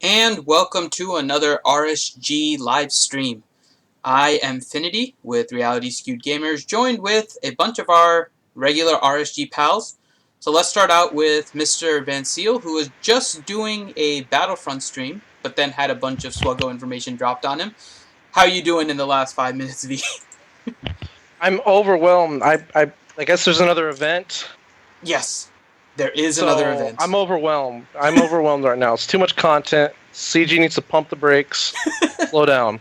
And welcome to another RSG live stream. I am Finity with Reality Skewed Gamers, joined with a bunch of our regular RSG pals. So let's start out with Mr. Van Seal, who was just doing a Battlefront stream, but then had a bunch of swgoh information dropped on him. How are you doing in the last 5 minutes, V? I'm overwhelmed. I guess there's another event. Yes, there is So another event. I'm overwhelmed. I'm overwhelmed right now. It's too much content. CG needs to pump the brakes. Slow down.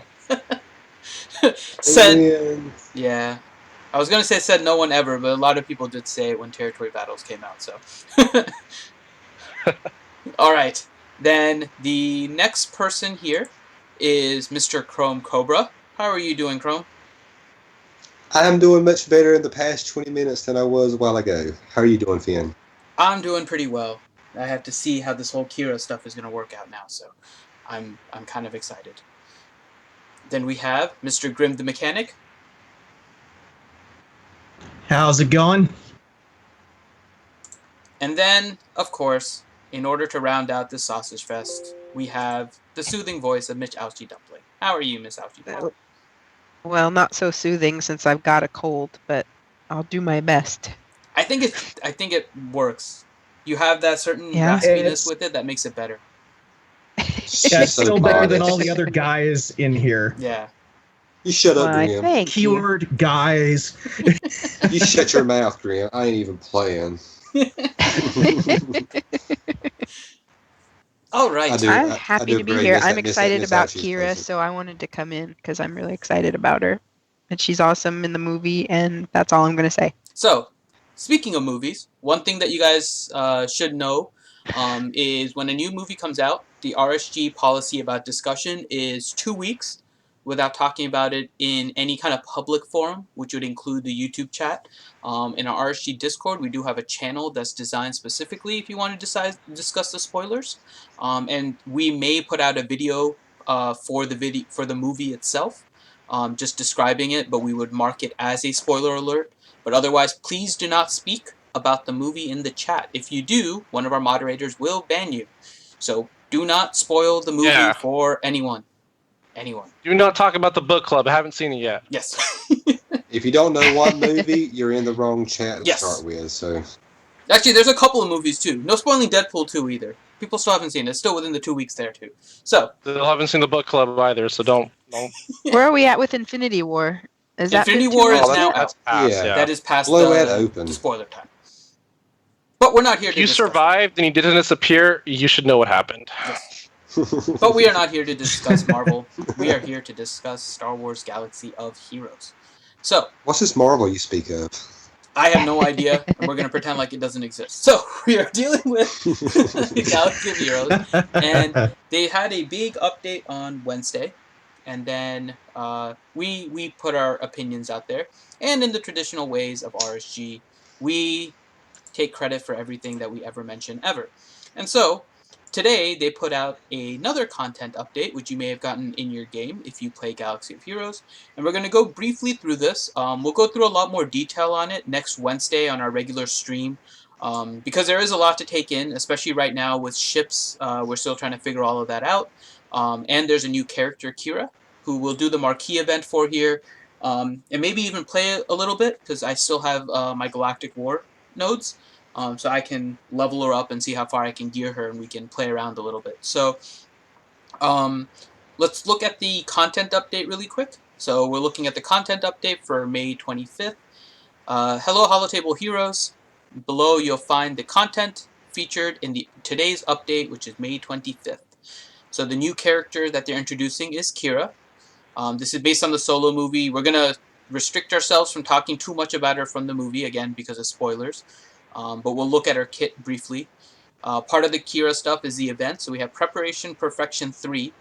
Yeah. I was going to say said no one ever, but a lot of people did say it when Territory Battles came out, so. Alright, then the next person here is Mr. Chrome Cobra. How are you doing, Chrome? I'm doing much better in the past 20 minutes than I was a while ago. How are you doing, Finn? I'm doing pretty well. I have to see how this whole Qi'Ra stuff is going to work out now, so I'm kind of excited. Then we have Mr. Grim the Mechanic. How's it going? And then, of course, in order to round out this sausage fest, we have the soothing voice of Mitch Ouchie Dumpling. How are you, Miss Ouchie Dumpling? Well, not so soothing since I've got a cold, but I'll do my best. I think it works. You have that certain Yeah. raspiness with it that makes it better. Yeah, it's still better than all the other guys in here. Yeah. You shut up, Why, Grim. thank you. Keyword guys. You shut your mouth, Grim. I ain't even playing. All right. I'm happy to be here. I'm excited about Ouchie's Qi'Ra, present. so I wanted to come in because I'm really excited about her. And she's awesome in the movie, and that's all I'm going to say. So, speaking of movies, one thing that you guys should know is when a new movie comes out, the RSG policy about discussion is 2 weeks without talking about it in any kind of public forum, which would include the YouTube chat. In our RSG Discord, we do have a channel that's designed specifically if you want to discuss the spoilers. And we may put out a video for the movie itself, just describing it, but we would mark it as a spoiler alert. But otherwise, please do not speak about the movie in the chat. If you do, one of our moderators will ban you. So do not spoil the movie for anyone. Do not talk about the book club. I haven't seen it yet. Yes. If you don't know one movie, you're in the wrong chat to Yes. start with. So Actually, there's a couple of movies too. No spoiling Deadpool 2 either. People still haven't seen it. It's still within the 2 weeks there too. So They haven't seen the book club either, so don't. Where are we at with Infinity War? Is that Infinity been 2 War weeks is that's, now yet? that's past, Yeah. that is past blow it the open. spoiler time. But we're not here If to you discuss survived and you didn't disappear, you should know what happened. Yes. But we are not here to discuss Marvel. We are here to discuss Star Wars Galaxy of Heroes. So, What's this Marvel you speak of? I have no idea, and we're going to pretend like it doesn't exist. So, we are dealing with the Galaxy of Heroes, and they had a big update on Wednesday, and then we put our opinions out there, and in the traditional ways of RSG, we take credit for everything that we ever mention ever. And so, today they put out another content update, which you may have gotten in your game if you play Galaxy of Heroes. And we're going to go briefly through this. We'll go through a lot more detail on it next Wednesday on our regular stream. Because there is a lot to take in, especially right now with ships. We're still trying to figure all of that out. And there's a new character, Qi'Ra, who will do the Marquee event for here. And maybe even play a little bit, because I still have my Galactic War nodes. So I can level her up and see how far I can gear her, and we can play around a little bit. So let's look at the content update really quick. So we're looking at the content update for May 25th. Hello, Holotable Heroes. Below you'll find the content featured in today's update, which is May 25th. So the new character that they're introducing is Qi'Ra. This is based on the Solo movie. We're going to restrict ourselves from talking too much about her from the movie, again, because of spoilers. But we'll look at her kit briefly. Part of the Qi'Ra stuff is the event. So we have Preparation Perfection 3.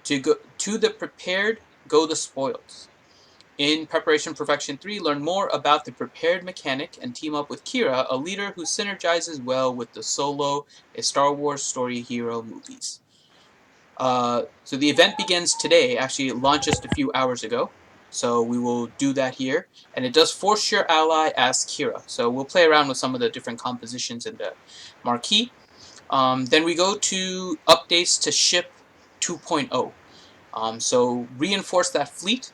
To the prepared, go the spoils. In Preparation Perfection 3, learn more about the prepared mechanic and team up with Qi'Ra, a leader who synergizes well with the Solo, a Star Wars story hero movies. So the event begins today. Actually, it launched just a few hours ago. So we will do that here. And it does force your ally as Qi'Ra. So we'll play around with some of the different compositions in the marquee. Then we go to updates to ship 2.0. So reinforce that fleet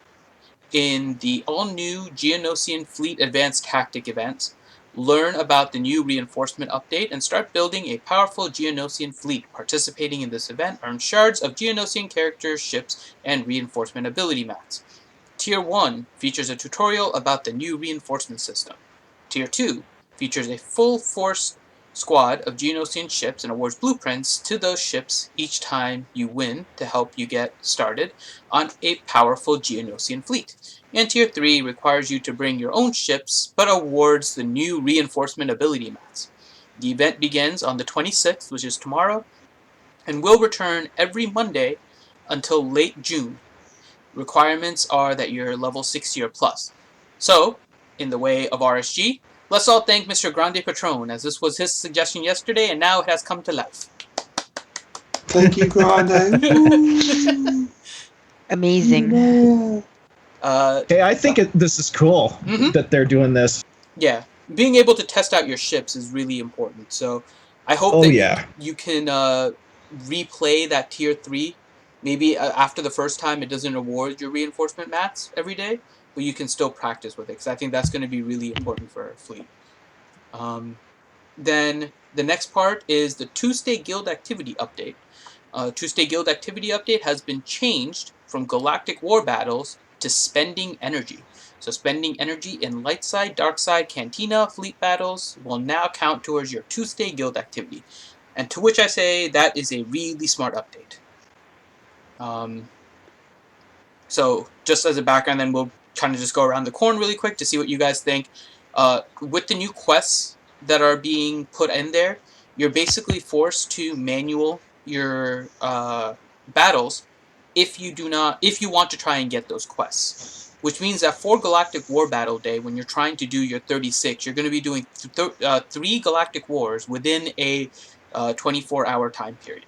in the all-new Geonosian Fleet Advanced Tactic events. Learn about the new reinforcement update and start building a powerful Geonosian fleet. Participating in this event earns shards of Geonosian characters, ships, and reinforcement ability mats. Tier 1 features a tutorial about the new reinforcement system. Tier 2 features a full force squad of Geonosian ships and awards blueprints to those ships each time you win to help you get started on a powerful Geonosian fleet. And Tier 3 requires you to bring your own ships, but awards the new reinforcement ability mats. The event begins on the 26th, which is tomorrow, and will return every Monday until late June. Requirements are that you're level 60 or plus. So, in the way of RSG, let's all thank Mr. Grande Patron, as this was his suggestion yesterday, and now it has come to life. Thank you, Grande. Amazing. Hey, I think this is cool that they're doing this. Yeah, being able to test out your ships is really important. So, I hope that you can replay that Tier 3. Maybe after the first time it doesn't award your reinforcement mats every day, but you can still practice with it, because I think that's going to be really important for our fleet. Then the next part is the Tuesday Guild Activity Update. Tuesday Guild Activity Update has been changed from Galactic War Battles to Spending Energy. So spending energy in Light Side, Dark Side, Cantina, Fleet Battles will now count towards your Tuesday Guild Activity. And to which I say that is a really smart update. So just as a background, then we'll kind of just go around the corn really quick to see what you guys think. With the new quests that are being put in there, you're basically forced to manual your battles if you want to try and get those quests. Which means that for Galactic War Battle Day, when you're trying to do your 36, you're going to be doing 3 Galactic Wars within a 24-hour time period.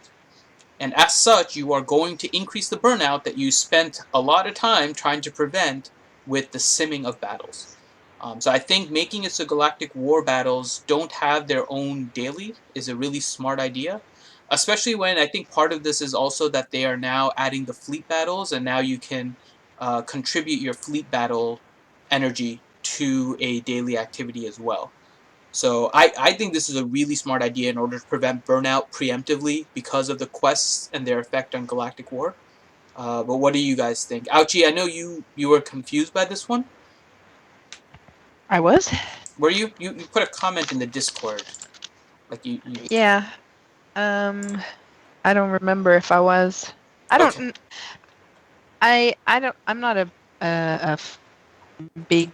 And as such, you are going to increase the burnout that you spent a lot of time trying to prevent with the simming of battles. So I think making it so Galactic War Battles don't have their own daily is a really smart idea. Especially when I think part of this is also that they are now adding the fleet battles, and now you can contribute your fleet battle energy to a daily activity as well. So I think this is a really smart idea in order to prevent burnout preemptively because of the quests and their effect on Galactic War. But what do you guys think? Ouchie, I know you were confused by this one. I was? Were you? You put a comment in the Discord. Like you Yeah. I don't remember if I was. I don't. Okay. I'm not a big.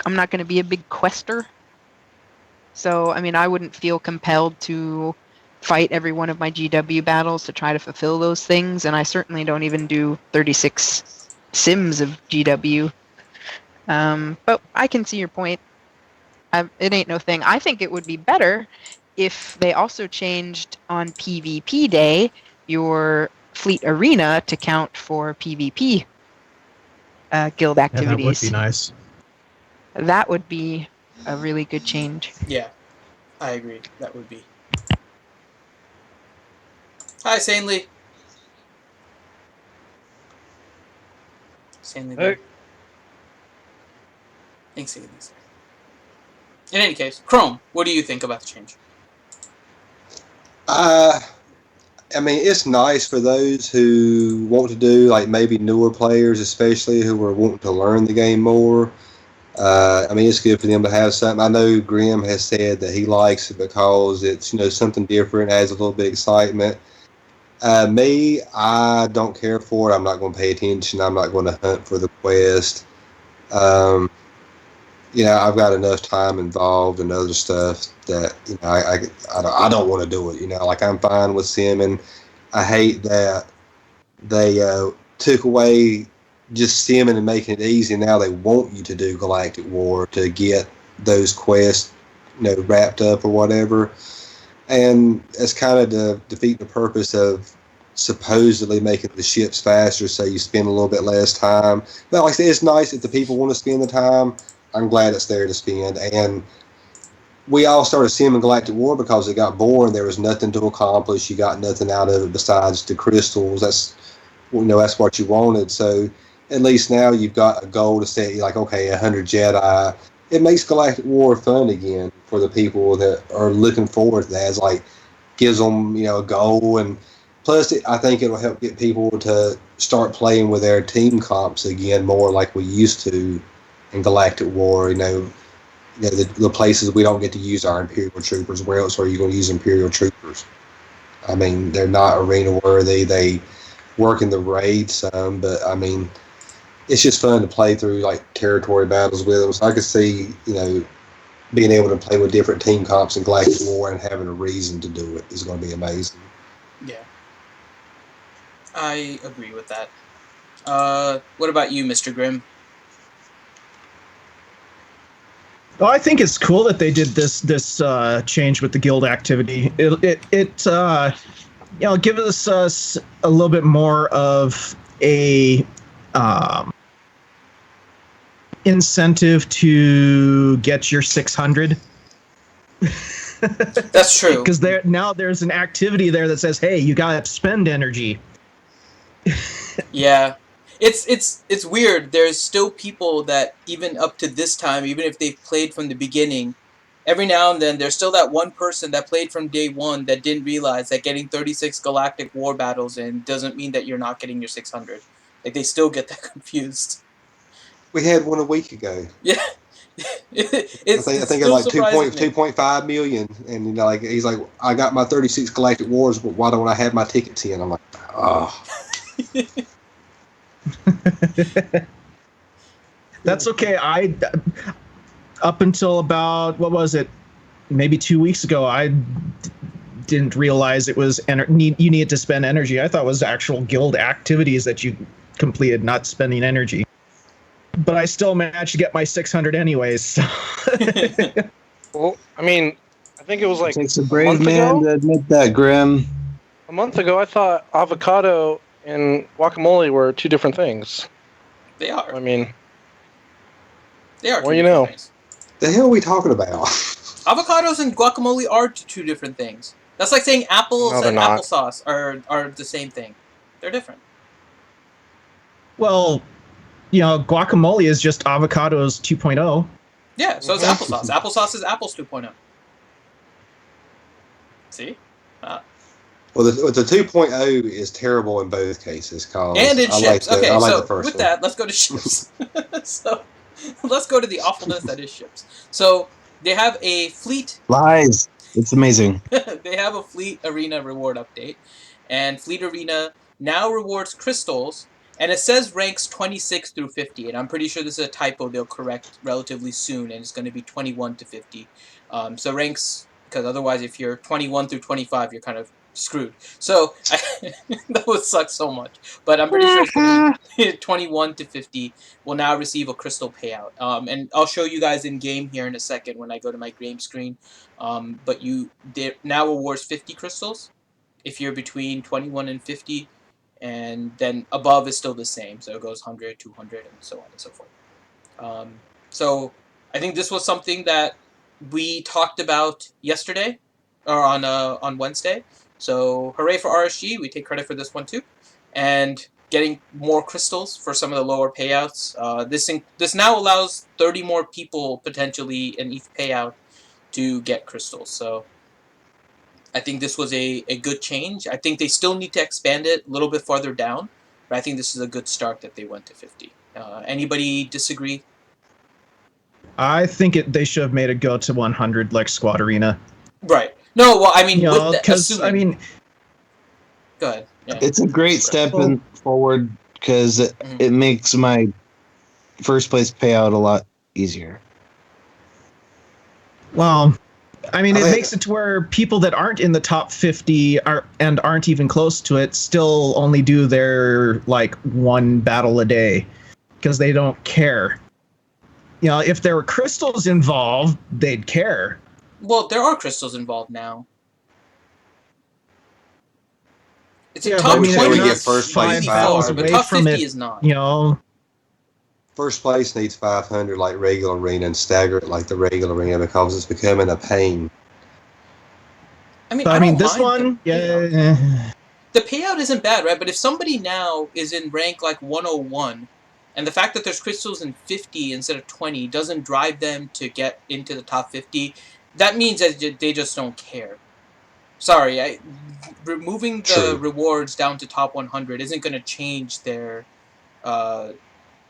I'm not going to be a big quester. So, I mean, I wouldn't feel compelled to fight every one of my GW battles to try to fulfill those things, and I certainly don't even do 36 sims of GW. But I can see your point. It ain't no thing. I think it would be better if they also changed on PvP day your fleet arena to count for PvP guild activities. That would be nice. That would be a really good change. Yeah, I agree. That would be. Hi, Sanely. Sanely. Hey. Thanks, Sanely. In any case, Chrome, what do you think about the change? I mean, it's nice for those who want to do, like, maybe newer players, especially who are wanting to learn the game more. I mean, it's good for them to have something. I know Grim has said that he likes it because it's, something different, adds a little bit of excitement. Me, I don't care for it. I'm not going to pay attention. I'm not going to hunt for the quest. I've got enough time involved and other stuff that I don't want to do it. Like, I'm fine with simming. I hate that they took away just simming and making it easy. Now they want you to do Galactic War to get those quests, wrapped up or whatever. And it's kind of to defeat the purpose of supposedly making the ships faster, so you spend a little bit less time. But like I said, it's nice if the people want to spend the time. I'm glad it's there to spend. And we all started simming Galactic War because it got boring. There was nothing to accomplish. You got nothing out of it besides the crystals. That's that's what you wanted. So at least now you've got a goal to set. Like, okay, 100 Jedi. It makes Galactic War fun again for the people that are looking forward to that. It's like gives them a goal, and plus I think it'll help get people to start playing with their team comps again more like we used to in Galactic War. The places we don't get to use our Imperial troopers. Where else are you going to use Imperial troopers? I mean, they're not arena worthy. They work in the raid some, but I mean, it's just fun to play through like territory battles with them. So I could see, being able to play with different team comps in Galactic War and having a reason to do it is going to be amazing. Yeah, I agree with that. What about you, Mr. Grimm? Well, I think it's cool that they did this change with the guild activity. It gives us a little bit more of a incentive to get your 600. That's true. Because now there's an activity there that says, "Hey, you gotta spend energy." Yeah. It's weird. There's still people that even up to this time, even if they've played from the beginning, every now and then there's still that one person that played from day one that didn't realize that getting 36 Galactic War battles in doesn't mean that you're not getting your 600. Like, they still get that confused. We had one a week ago. Yeah. I think it's like 2.5 million, and he's like, I got my 36 Galactic Wars, but why don't I have my tickets in? I'm like, oh. That's okay. Up until about, what was it, maybe 2 weeks ago, I didn't realize it was you needed to spend energy. I thought it was actual guild activities that you completed, not spending energy. But I still managed to get my 600 anyways. So. Well, I mean, I think it was like it takes a brave man to admit that, Grim. A month ago, I thought avocado and guacamole were two different things. They are. I mean, they are. Well, you know. Things. The hell are we talking about? Avocados and guacamole are two different things. That's like saying apples and not. applesauce are the same thing. They're different. Well, guacamole is just avocados 2.0. Yeah, so it's applesauce. Applesauce is apples 2.0. See? Well, the 2.0 is terrible in both cases. And in ships. I like so the first with one. that, let's go to ships. So let's go to the awfulness that is ships. So they have a fleet. Lies. It's amazing. They have a fleet arena reward update, and fleet arena now rewards crystals, and it says ranks 26 through 50, and I'm pretty sure this is a typo they'll correct relatively soon, and it's going to be 21 to 50. So ranks, because otherwise if you're 21 through 25, you're kind of screwed. So that would suck so much. But I'm pretty sure it's going to be 21 to 50 will now receive a crystal payout. And I'll show you guys in game here in a second when I go to my game screen. But they now awards 50 crystals if you're between 21 and 50, and then above is still the same. So it goes 100, 200, and so on and so forth. So I think this was something that we talked about yesterday, or on Wednesday. So hooray for RSG, we take credit for this one too. And getting more crystals for some of the lower payouts. This now allows 30 more people potentially in each payout to get crystals. So I think this was a good change. I think they still need to expand it a little bit farther down, but I think this is a good start that they went to 50. Anybody disagree? I think they should have made it go to 100 like Squad Arena. Right. No, well, I mean, because go ahead. Yeah. It's a great step forward because it makes my first place payout a lot easier. Well, I mean, it makes it to where people that aren't in the top 50 and aren't even close to it still only do their like one battle a day because they don't care. If there were crystals involved, they'd care. Well, there are crystals involved now. It's a Yeah, top but I mean, 20 we get is first really place far, battles but away top from 50 it, is not. First place needs 500 like regular arena and stagger it like the regular arena because it's becoming a pain. I mean, So, I don't this mind one, the payout. yeah. The payout isn't bad, right? But if somebody now is in rank like 101, and the fact that there's crystals in 50 instead of 20 doesn't drive them to get into the top 50, that means that they just don't care. Sorry, removing the True. rewards down to top 100 isn't going to change uh,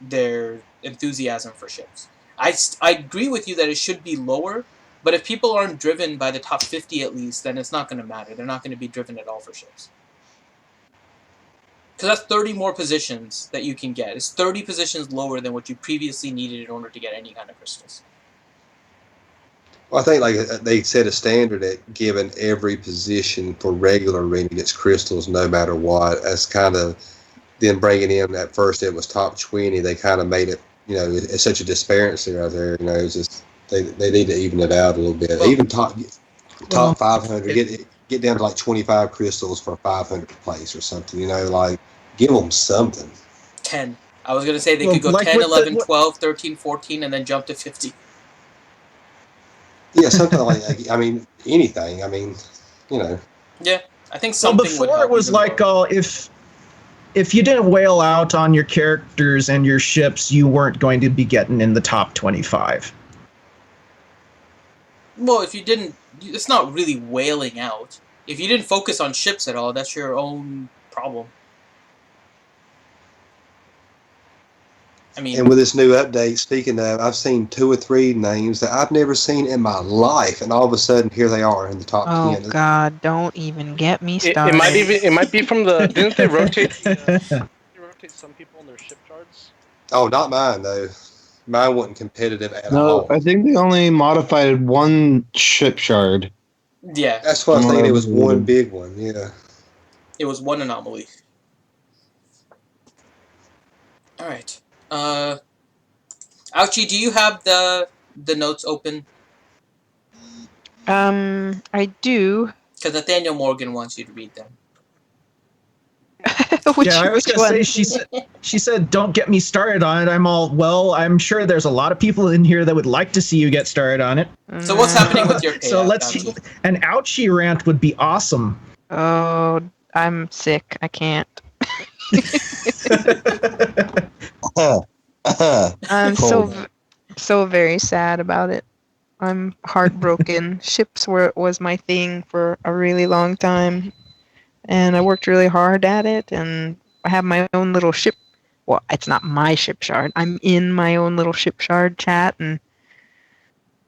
their enthusiasm for ships. I agree with you that it should be lower, but if people aren't driven by the top 50 at least, then it's not going to matter. They're not going to be driven at all for ships. Because that's 30 more positions that you can get. It's 30 positions lower than what you previously needed in order to get any kind of crystals. Well, I think like they set a standard at giving every position for regular arena gets crystals no matter what. That's kind of then bringing in at first it was top 20. They kind of made it, it's such a disparity right there. It's just they need to even it out a little bit. Well, Even top Well, 500 get down to like 25 crystals for 500 place or something. Like give them something. 10. I was going to say they well, could go like 10, with 11, the 12, 13, 14, and then jump to 50. Yeah, something like I mean anything. I mean, Yeah, I think well something would before it help was even like, more. if you didn't whale out on your characters and your ships, you weren't going to be getting in the top 25. Well, if you didn't, it's not really wailing out. If you didn't focus on ships at all, that's your own problem. I and mean, with this new update, speaking of, I've seen 2 or 3 names that I've never seen in my life, and all of a sudden here they are in the top Oh 10. God, don't even get me It might started. even it might be from the didn't they rotate they rotate some people in their ship shards? Oh, not mine though. Mine wasn't competitive at No, all. I think they only modified one ship shard. yeah, That's what I From was what thinking. I It was was one reading. big one. Yeah. it was one anomaly. All right. Ouchie, do you have the notes open? I do. Because Nathaniel Morgan wants you to read them. Yeah, I was Which gonna say one? she said don't get me started on it. I'm sure there's a lot of people in here that would like to see you get started on it. So what's happening with your So payout, let's Ouchie? an ouchie rant would be awesome. Oh, I'm sick. I can't. I'm Cold. so very sad about it. I'm heartbroken. Ships was my thing for a really long time, and I worked really hard at it. And I have my own little ship. Well, it's not my ship shard. I'm in my own little ship shard chat, and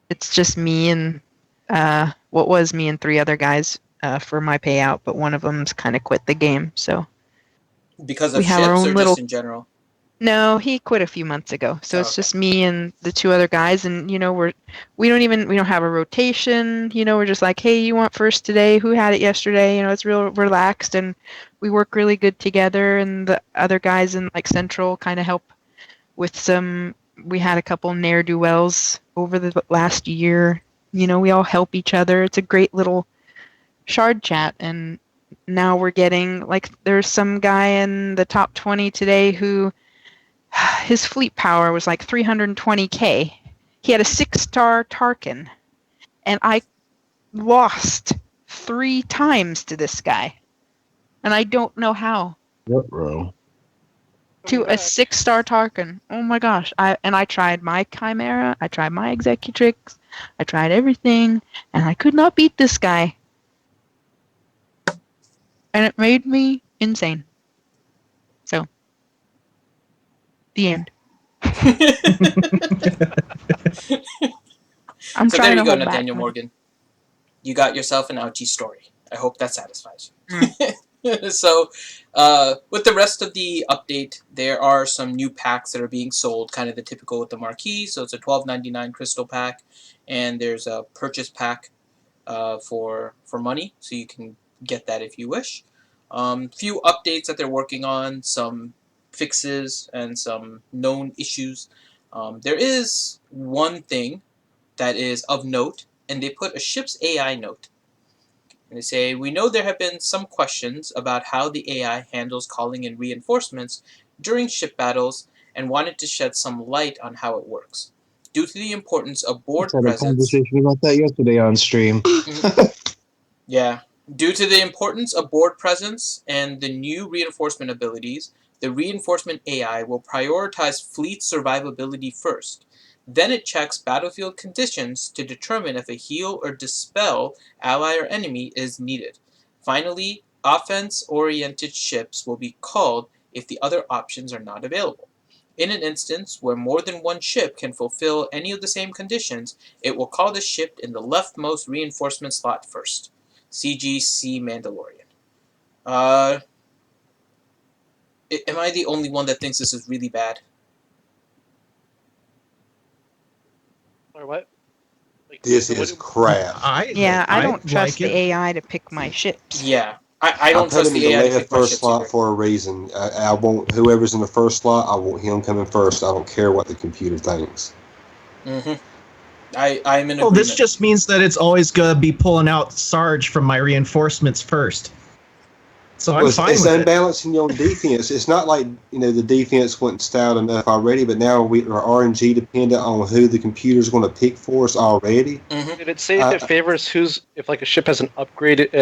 it's just me and what was me and 3 other guys for my payout. But one of them's kind of quit the game, so Because we of have our ships own or just little. in general? No, he quit a few months ago. So Oh, it's okay. just me and the 2 other guys, and we don't have a rotation. We're just like, hey, you want first today? Who had it yesterday? It's real relaxed, and we work really good together. And the other guys in like Central kind of help with some. We had a couple ne'er do wells over the last year. We all help each other. It's a great little shard chat, and now we're getting like there's some guy in the top 20 today who his fleet power was like 320k. He had a 6-star Tarkin, and I lost 3 times to this guy, and I don't know how. What row? To a Congrats. 6-star Tarkin. Oh my gosh! I tried my Chimera, I tried my Executrix, I tried everything, and I could not beat this guy, and it made me insane. So, the end. I'm So there trying you to go, hold back. Nathaniel Morgan. You got yourself an Ouchie story. I hope that satisfies you. So, with the rest of the update, there are some new packs that are being sold, kind of the typical with the Marquee. So it's a $12.99 crystal pack, and there's a purchase pack for money, so you can get that if you wish. Few updates that they're working on, some fixes, and some known issues. There is one thing that is of note, and they put a ship's AI note. And they say, we know there have been some questions about how the AI handles calling in reinforcements during ship battles, and wanted to shed some light on how it works. Due to the importance of board Had a presence, conversation about that yesterday on stream. yeah. Due to the importance of board presence and the new reinforcement abilities, the reinforcement AI will prioritize fleet survivability first. Then it checks battlefield conditions to determine if a heal or dispel ally or enemy is needed. Finally, offense-oriented ships will be called if the other options are not available. In an instance where more than one ship can fulfill any of the same conditions, it will call the ship in the leftmost reinforcement slot first. CGC Mandalorian. Am I the only one that thinks this is really bad? Or what? Like, This what- is crap. I don't trust like the it. AI to pick my ships. Yeah. I don't put trust him in the the AI to left pick my first ships slot either. for a reason. I want whoever's in the first slot. I want him coming first. I don't care what the computer thinks. Mm-hmm. I'm in Well, agreement. this just means that it's always gonna be pulling out Sarge from my reinforcements first. So I'm fine it's with it. unbalancing your defense. It's not like the defense wasn't stout enough already, but now we are RNG dependent on who the computer's going to pick for us already. Mm-hmm. Did it say if it favors if like a ship has a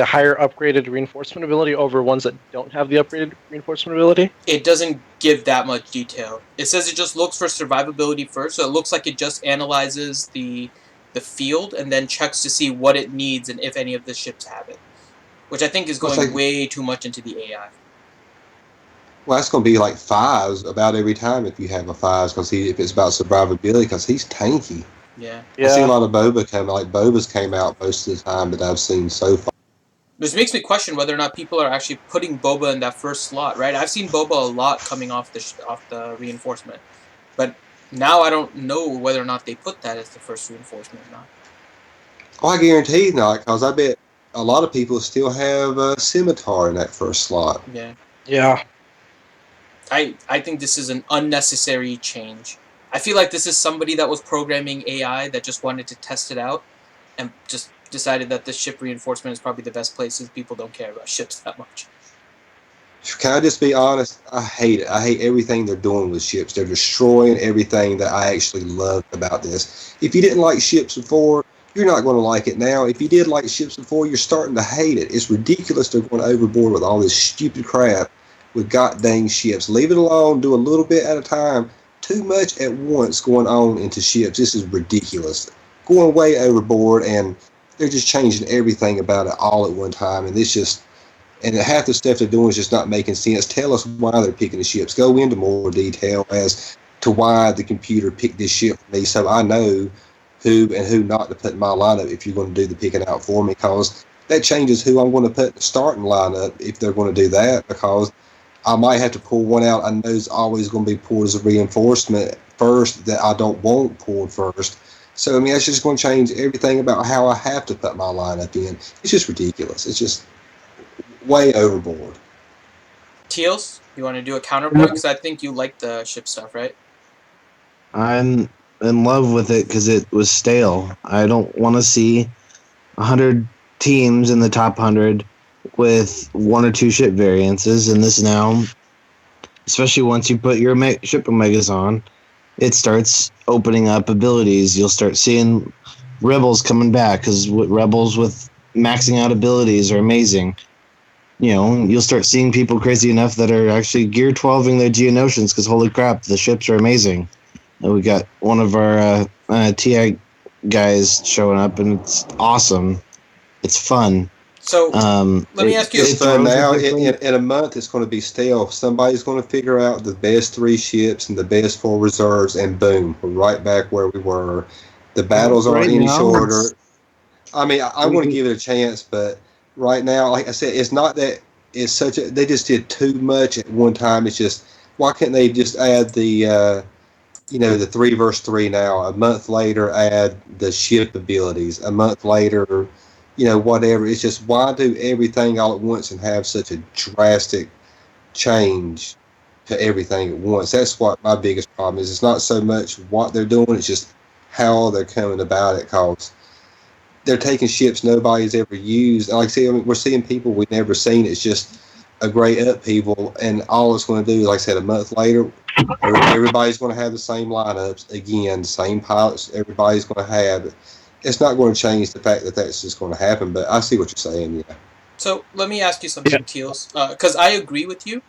higher upgraded reinforcement ability over ones that don't have the upgraded reinforcement ability? It doesn't give that much detail. It says it just looks for survivability first, so it looks like it just analyzes the field and then checks to see what it needs and if any of the ships have it, which I think is going way too much into the AI. Well, that's going to be like fives about every time if you have a fives, because if it's about survivability, because he's tanky. Yeah. I see a lot of Boba's came out most of the time that I've seen so far. Which makes me question whether or not people are actually putting Boba in that first slot, right? I've seen Boba a lot coming off the reinforcement, but now I don't know whether or not they put that as the first reinforcement or not. Oh, I guarantee not, because I bet a lot of people still have a Scimitar in that first slot. Yeah. Yeah. I think this is an unnecessary change. I feel like this is somebody that was programming AI that just wanted to test it out and just decided that the ship reinforcement is probably the best place since people don't care about ships that much. Can I just be honest? I hate it. I hate everything they're doing with ships. They're destroying everything that I actually loved about this. If you didn't like ships before, you're not going to like it now. If you did like ships before, you're starting to hate it. It's ridiculous they're going overboard with all this stupid crap with god dang ships. Leave it alone. Do a little bit at a time. Too much at once going on into ships. This is ridiculous. Going way overboard, and they're just changing everything about it all at one time. And and half the stuff they're doing is just not making sense. Tell us why they're picking the ships. Go into more detail as to why the computer picked this ship for me, so I know who and who not to put in my lineup if you're going to do the picking out for me, because that changes who I'm going to put in the starting lineup if they're going to do that, because I might have to pull one out I know is always going to be pulled as a reinforcement first that I don't want pulled first. So, I mean, that's just going to change everything about how I have to put my lineup in. It's just ridiculous. It's just way overboard. Teals, you want to do a counterpoint? Because I think you like the ship stuff, right? I'm in love with it because it was stale. I don't want to see 100 teams in the top 100 with one or two ship variances. And this now, especially once you put your ship omegas on, it starts opening up abilities. You'll start seeing rebels coming back, because rebels with maxing out abilities are amazing. You'll start seeing people crazy enough that are actually gear 12ing their Geonosians, because holy crap, the ships are amazing. And we got one of our TI guys showing up, and it's awesome. It's fun. So let me ask you. It's fun now. In a month, it's going to be stale. Somebody's going to figure out the best 3 ships and the best 4 reserves, and boom, we're right back where we were. The battles aren't any shorter. I mean, I want to give it a chance, but right now, like I said, it's not that it's such a. They just did too much at one time. It's just, why can't they just add the 3 versus 3 now? A month later, add the ship abilities. A month later, whatever. It's just, why do everything all at once and have such a drastic change to everything at once? That's what my biggest problem is. It's not so much what they're doing, it's just how they're coming about it, because they're taking ships nobody's ever used. And like I say, we're seeing people we've never seen. It's just a great upheaval, and all it's going to do, like I said, a month later, everybody's going to have the same lineups again, the same pilots. Everybody's going to have. It's not going to change the fact that that's just going to happen. But I see what you're saying. Yeah. So let me ask you something, Teals, because I agree with you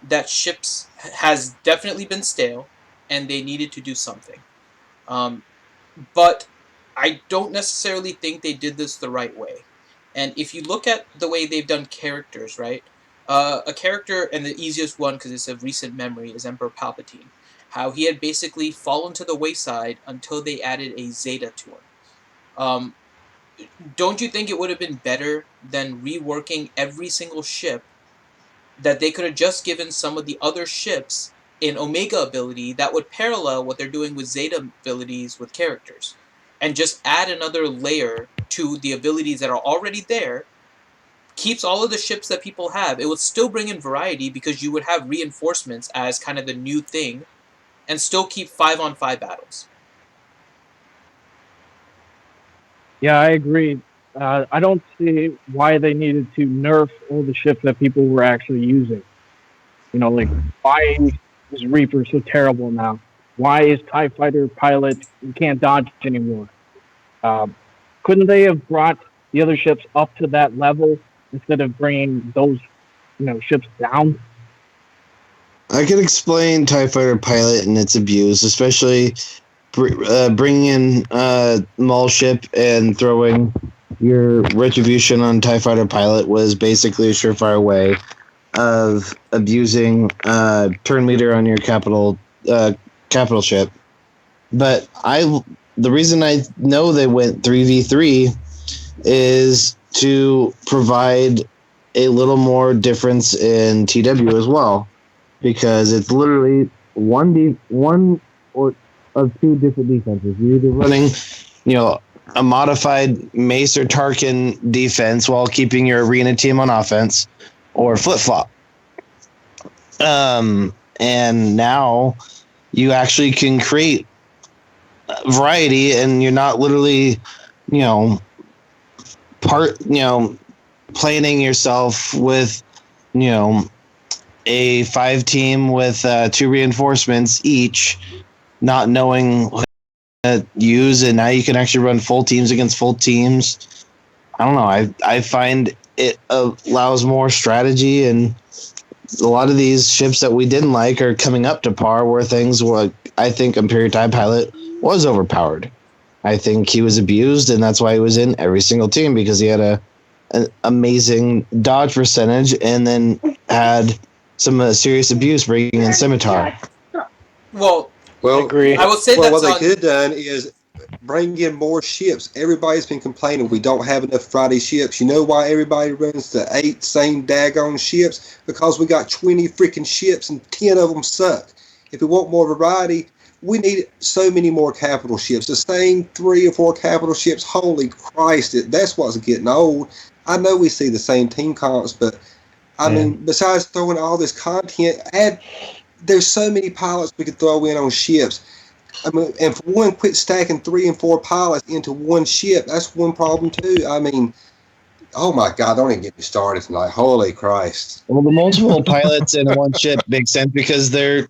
that ships has definitely been stale, and they needed to do something. But I don't necessarily think they did this the right way. And if you look at the way they've done characters, right? A character, and the easiest one because it's of recent memory, is Emperor Palpatine. How he had basically fallen to the wayside until they added a Zeta to him. Um, don't you think it would have been better than reworking every single ship, that they could have just given some of the other ships an Omega ability that would parallel what they're doing with Zeta abilities with characters, and just add another layer to the abilities that are already there, keeps all of the ships that people have. It would still bring in variety because you would have reinforcements as kind of the new thing, and still keep 5-on-5 battles. Yeah, I agree. I don't see why they needed to nerf all the ships that people were actually using. You know, like, why is Reaper so terrible now? Why is TIE Fighter pilot, you can't dodge anymore? Couldn't they have brought the other ships up to that level instead of bringing those, ships down? I could explain TIE Fighter pilot and its abuse, especially bringing in Maul ship and throwing your retribution on TIE Fighter pilot was basically a surefire way of abusing turn meter on your capital ship. But the reason I know they went 3v3 is to provide a little more difference in TW as well, because it's literally one or of two different defenses. You're either running, a modified Mace or Tarkin defense while keeping your arena team on offense, or flip-flop. And now you actually can create variety, and you're not literally, planning yourself with, a 5 team with 2 reinforcements each, not knowing what to use, and now you can actually run full teams against full teams. I don't know. I find it allows more strategy, and a lot of these ships that we didn't like are coming up to par, where things were, I think Imperial TIE Pilot was overpowered. I think he was abused, and that's why he was in every single team, because he had an amazing dodge percentage, and then had some serious abuse bringing in Scimitar. Well, I agree. I would say well, that's what they could have done is bring in more ships. Everybody's been complaining we don't have enough Friday ships. You know why everybody runs the 8 same daggone ships? Because we got 20 freaking ships and 10 of them suck. If we want more variety, we need so many more capital ships. The same 3 or 4 capital ships. Holy Christ, that's what's getting old. I know we see the same team comps, but I mean, besides throwing all this content, there's so many pilots we could throw in on ships. I mean, and for one, quit stacking 3 and 4 pilots into one ship. That's one problem too. I mean, oh my God, don't even get me started tonight. Holy Christ. Well, the multiple pilots in one ship makes sense because they're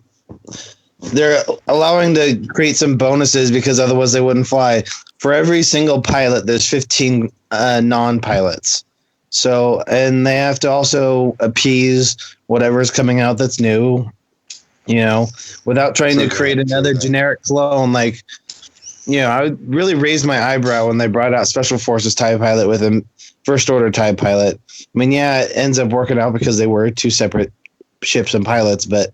allowing to create some bonuses, because otherwise they wouldn't fly. For every single pilot, there's 15 non-pilots. So, and they have to also appease whatever's coming out that's new, without trying to create another generic clone. Like, I really raised my eyebrow when they brought out Special Forces TIE Pilot with a First Order TIE Pilot. I mean, yeah, it ends up working out because they were 2 separate ships and pilots, but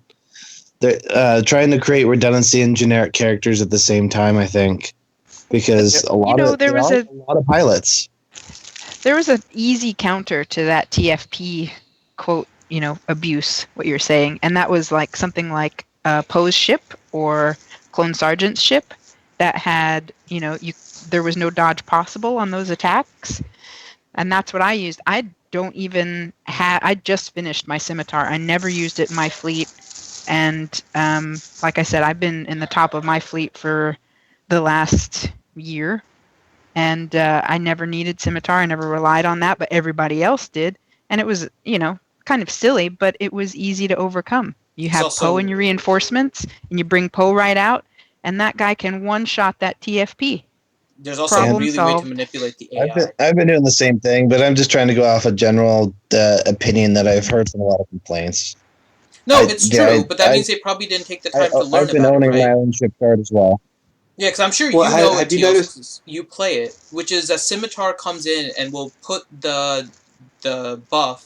they're trying to create redundancy in generic characters at the same time, I think, because a lot of pilots. There was an easy counter to that TFP quote, abuse, what you're saying. And that was like something like Poe's ship or Clone Sergeant's ship that had, there was no dodge possible on those attacks. And that's what I used. I just finished my Scimitar. I never used it in my fleet. And like I said, I've been in the top of my fleet for the last year. And I never needed Scimitar. I never relied on that, but everybody else did. And it was, kind of silly, but it was easy to overcome. You have also- Poe in your reinforcements, and you bring Poe right out, and that guy can one-shot that TFP. There's also a Problem really way to solved. manipulate the AI. I've been doing the same thing, but I'm just trying to go off a general opinion that I've heard from a lot of complaints. No, it's true, but that means they probably didn't take the time to learn I've been about owning it, right? my own ship card as well. Yeah, because I'm sure Well, you know have it, you Teals, noticed- 'cause you play it, which is a scimitar comes in and will put the buff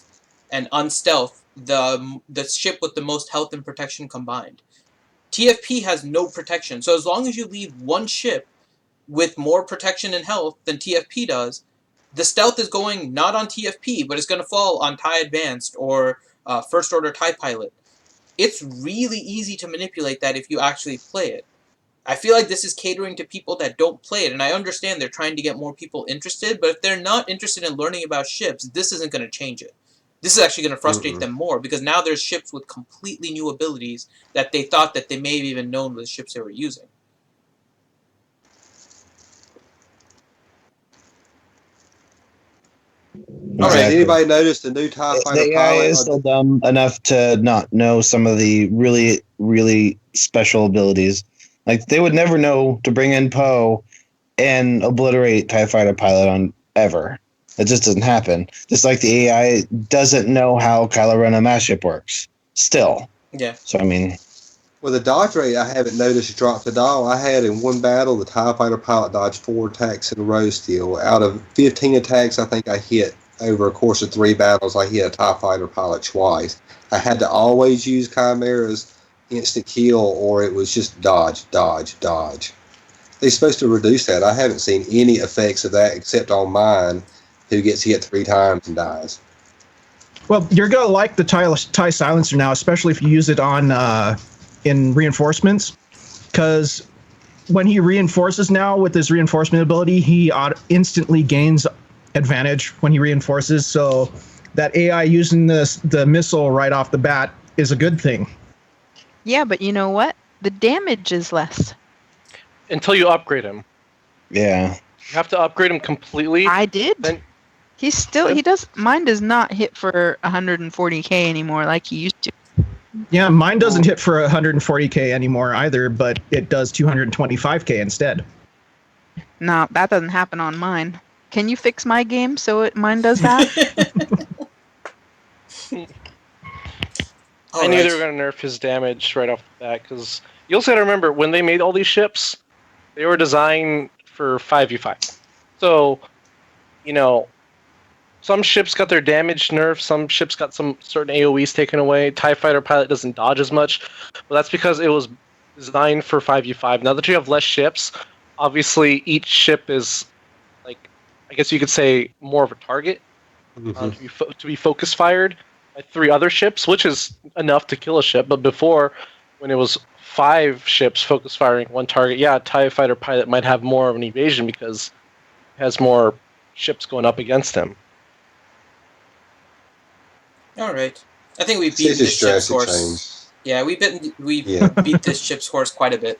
and unstealth the ship with the most health and protection combined. TFP has no protection, so as long as you leave one ship with more protection and health than TFP does, the stealth is going not on TFP, but it's going to fall on TIE Advanced or First Order TIE Pilot. It's really easy to manipulate that if you actually play it. I feel like this is catering to people that don't play it, and I understand they're trying to get more people interested, but if they're not interested in learning about ships, this isn't going to change it. This is actually going to frustrate them more, because now there's ships with completely new abilities that they thought that they may have even known were the ships they were using. All right. Exactly. Anybody notice the new TIE The Fighter AI pilot? is still dumb enough to not know some of the really, really special abilities. Like, they would never know to bring in Poe and obliterate TIE Fighter pilot on ever. It just doesn't happen. Just like the AI doesn't know how Kylo Ren on mass ship works. Still. Yeah. So, I mean... Well, the dodge rate I haven't noticed dropped at all. I had in one battle the TIE Fighter pilot dodged 4 attacks in a row still. Out of 15 attacks, I think I hit, over a course of 3 battles, I hit a TIE Fighter pilot twice. I had to always use Chimera's instant kill, or it was just dodge, dodge, dodge. They're supposed to reduce that. I haven't seen any effects of that except on mine, who gets hit 3 times and dies. Well, you're gonna like the TIE silencer now, especially if you use it on in reinforcements, because when he reinforces now with his reinforcement ability, he instantly gains advantage when he reinforces. So that AI using the missile right off the bat is a good thing. Yeah, but you know what? The damage is less. Until you upgrade him. Yeah. You have to upgrade him completely. I did. Then- He's still, Yep. he does, mine does not hit for 140k anymore like he used to. Yeah, mine doesn't hit for 140k anymore either, but it does 225k instead. No, that doesn't happen on mine. Can you fix my game so mine does that? I knew they were going to nerf his damage right off the bat, because you also got to remember, when they made all these ships, they were designed for 5v5. So, you know, some ships got their damage nerfed, some ships got some certain AoEs taken away. TIE Fighter pilot doesn't dodge as much, but that's because it was designed for 5v5. Now that you have less ships, obviously each ship is, like, I guess you could say, more of a target to be focus fired by 3 other ships, which is enough to kill a ship. But before, when it was 5 ships focus firing 1 target, yeah, TIE Fighter pilot might have more of an evasion because it has more ships going up against him. All right. I think we beat this ship's horse. Yeah, we beat this ship's horse quite a bit.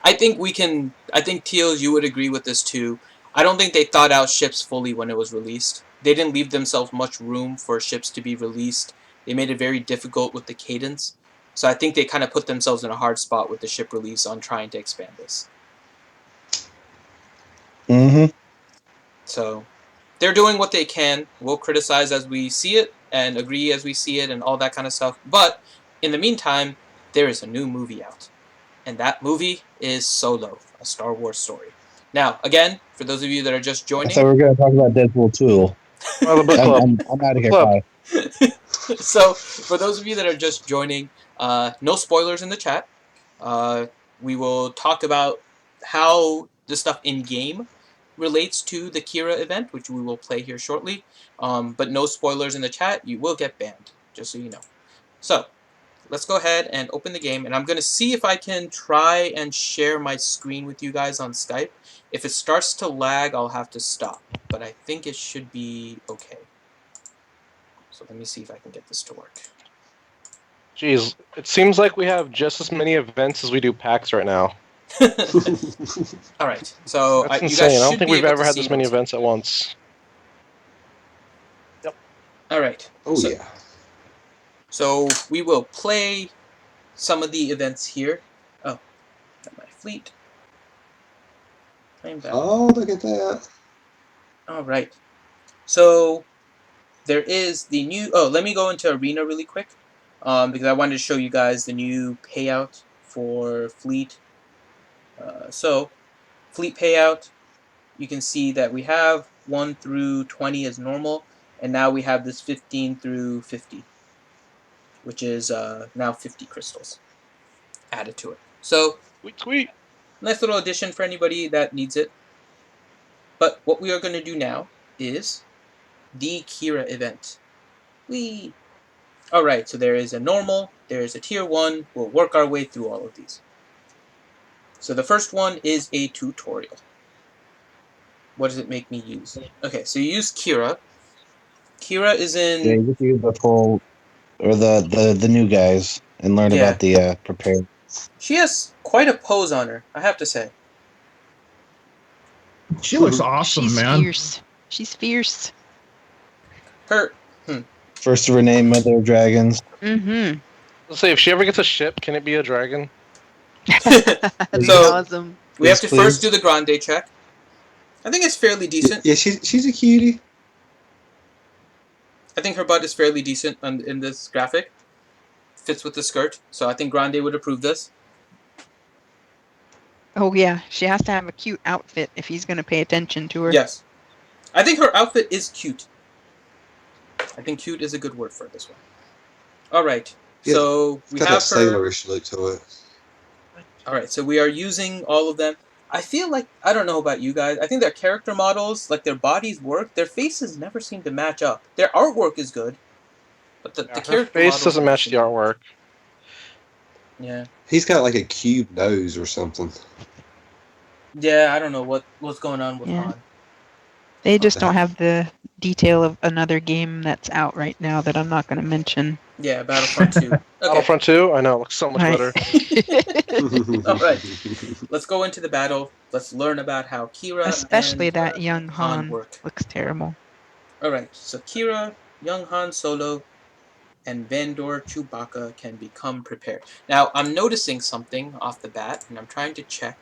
I think Teals, you would agree with this too. I don't think they thought out ships fully when it was released. They didn't leave themselves much room for ships to be released. They made it very difficult with the cadence. So I think they kind of put themselves in a hard spot with the ship release on trying to expand this. Mm-hmm. So they're doing what they can. We'll criticize as we see it and agree as we see it and all that kind of stuff. But in the meantime, there is a new movie out. And that movie is Solo, a Star Wars story. Now, again, for those of you that are just joining... I thought we were going to talk about Deadpool 2. Well, the book club. I'm out of here. Club. Bye. So, for those of you that are just joining, no spoilers in the chat. We will talk about how the stuff in-game relates to the Qi'Ra event, which we will play here shortly. But no spoilers in the chat. You will get banned, just so you know. So, let's go ahead and open the game, and I'm going to see if I can try and share my screen with you guys on Skype. If it starts to lag, I'll have to stop, but I think it should be okay. So let me see if I can get this to work. Jeez, it seems like we have just as many events as we do packs right now. All right, so That's you insane. guys I don't should think be we've able ever to had see this many my events at once. All right. Oh so, yeah. So we will play some of the events here. Oh, got my fleet. Claim battle. Oh, look at that. All right. So there is the new. Oh, let me go into Arena really quick, because I wanted to show you guys the new payout for fleet. So fleet payout. You can see that we have 1 through 20 as normal, and now we have this 15 through 50, which is now 50 crystals added to it. So Sweet. nice little addition for anybody that needs it. But what we are going to do now is the Qi'Ra event. Alright, so there is a normal, there is a tier 1. We'll work our way through all of these. So the first one is a tutorial. What does it make me use? Okay, so you use Qi'Ra. Qi'Ra is Yeah, in... you can use the full or the new guys and learn Yeah. about the prepared. She has quite a pose on her, I have to say. She looks awesome, She's man. fierce. She's fierce. Her... First to rename Mother of Dragons. Mm-hmm. Let's say if she ever gets a ship, can it be a dragon? That'd So- be awesome. We have to Please, first please. do the Grande check. I think it's fairly decent. Yeah, she's a cutie. I think her butt is fairly decent in this graphic. Fits with the skirt, so I think Grande would approve this. Oh yeah, she has to have a cute outfit if he's gonna pay attention to her. Yes. I think her outfit is cute. I think cute is a good word for this one. Alright, Yeah, so It's we got have that her... sailorish look to it. Alright, so we are using all of them. I feel like, I don't know about you guys, I think their character models, like their bodies work, their faces never seem to match up. Their artwork is good, but the Her character face models doesn't never match seem the to- artwork. Yeah. He's got like a cube nose or something. Yeah, I don't know what's going on with Yeah. Han. They just don't have the detail of another game that's out right now that I'm not gonna mention. Yeah, Battlefront 2. Okay. Battlefront 2? I know, it looks so much Right. better. Alright. Let's go into the battle. Let's learn about how Qi'Ra Especially and that young Han Han work. looks terrible. Alright, so Qi'Ra, young Han Solo, and Vandor Chewbacca can become prepared. Now, I'm noticing something off the bat, and I'm trying to check.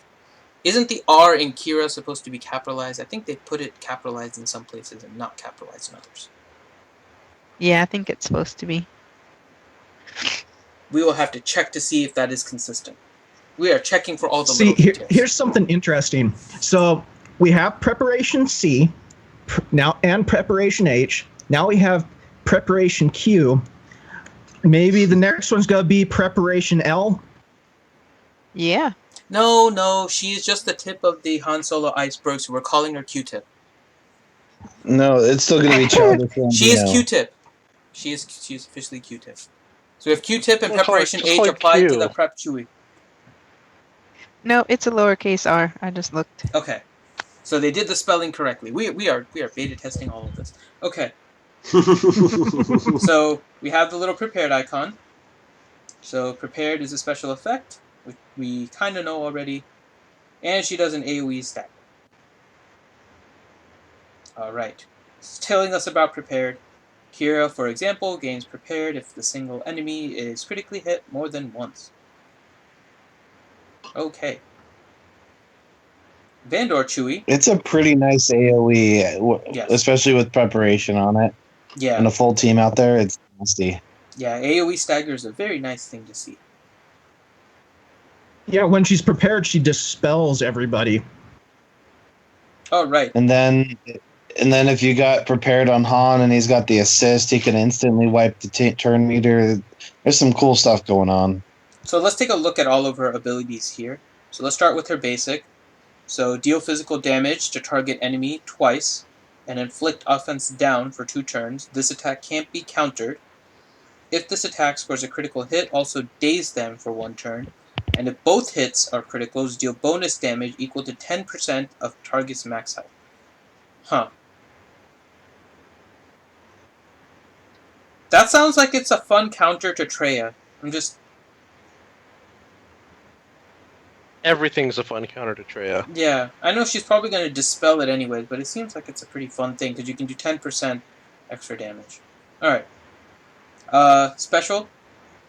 Isn't the R in Qi'Ra supposed to be capitalized? I think they put it capitalized in some places and not capitalized in others. Yeah, I think it's supposed to be. We will have to check to see if that is consistent. We are checking for all the See, little details. here's something interesting. So we have preparation C now and preparation H. Now we have preparation Q. Maybe the next one's gonna be preparation L. Yeah. No, she is just the tip of the Han Solo iceberg, so we're calling her Q-tip. No, it's still gonna be Childish She is Gambino. Q-tip. She's officially Q-tip. So we have Q-tip and Just call her- preparation just H call her applied to Q. the prep Chewie. No, it's a lowercase r. I just looked. Okay, so they did the spelling correctly. We are beta testing all of this. Okay, so we have the little prepared icon. So prepared is a special effect, which we kind of know already, and she does an AOE stack. All right, it's telling us about prepared. Qi'Ra, for example, gains prepared if the single enemy is critically hit more than once. Okay. Vandor Chewie. It's a pretty nice AOE, Yes. especially with preparation on it and Yeah, a full team out there. It's nasty. yeah. AOE stagger is a very nice thing to see. Yeah, when she's prepared, she dispels everybody. All right. And then if you got prepared on Han and he's got the assist, he can instantly wipe the turn meter. There's some cool stuff going on. So let's take a look at all of her abilities here. So let's start with her basic. So deal physical damage to target enemy twice and inflict offense down for 2 turns. This attack can't be countered. If this attack scores a critical hit, also daze them for 1 turn. And if both hits are criticals, deal bonus damage equal to 10% of target's max health. Huh. That sounds like it's a fun counter to Traya. Everything's a fun counter to Traya. Yeah, I know she's probably going to dispel it anyways, but it seems like it's a pretty fun thing because you can do 10% extra damage. Alright. Special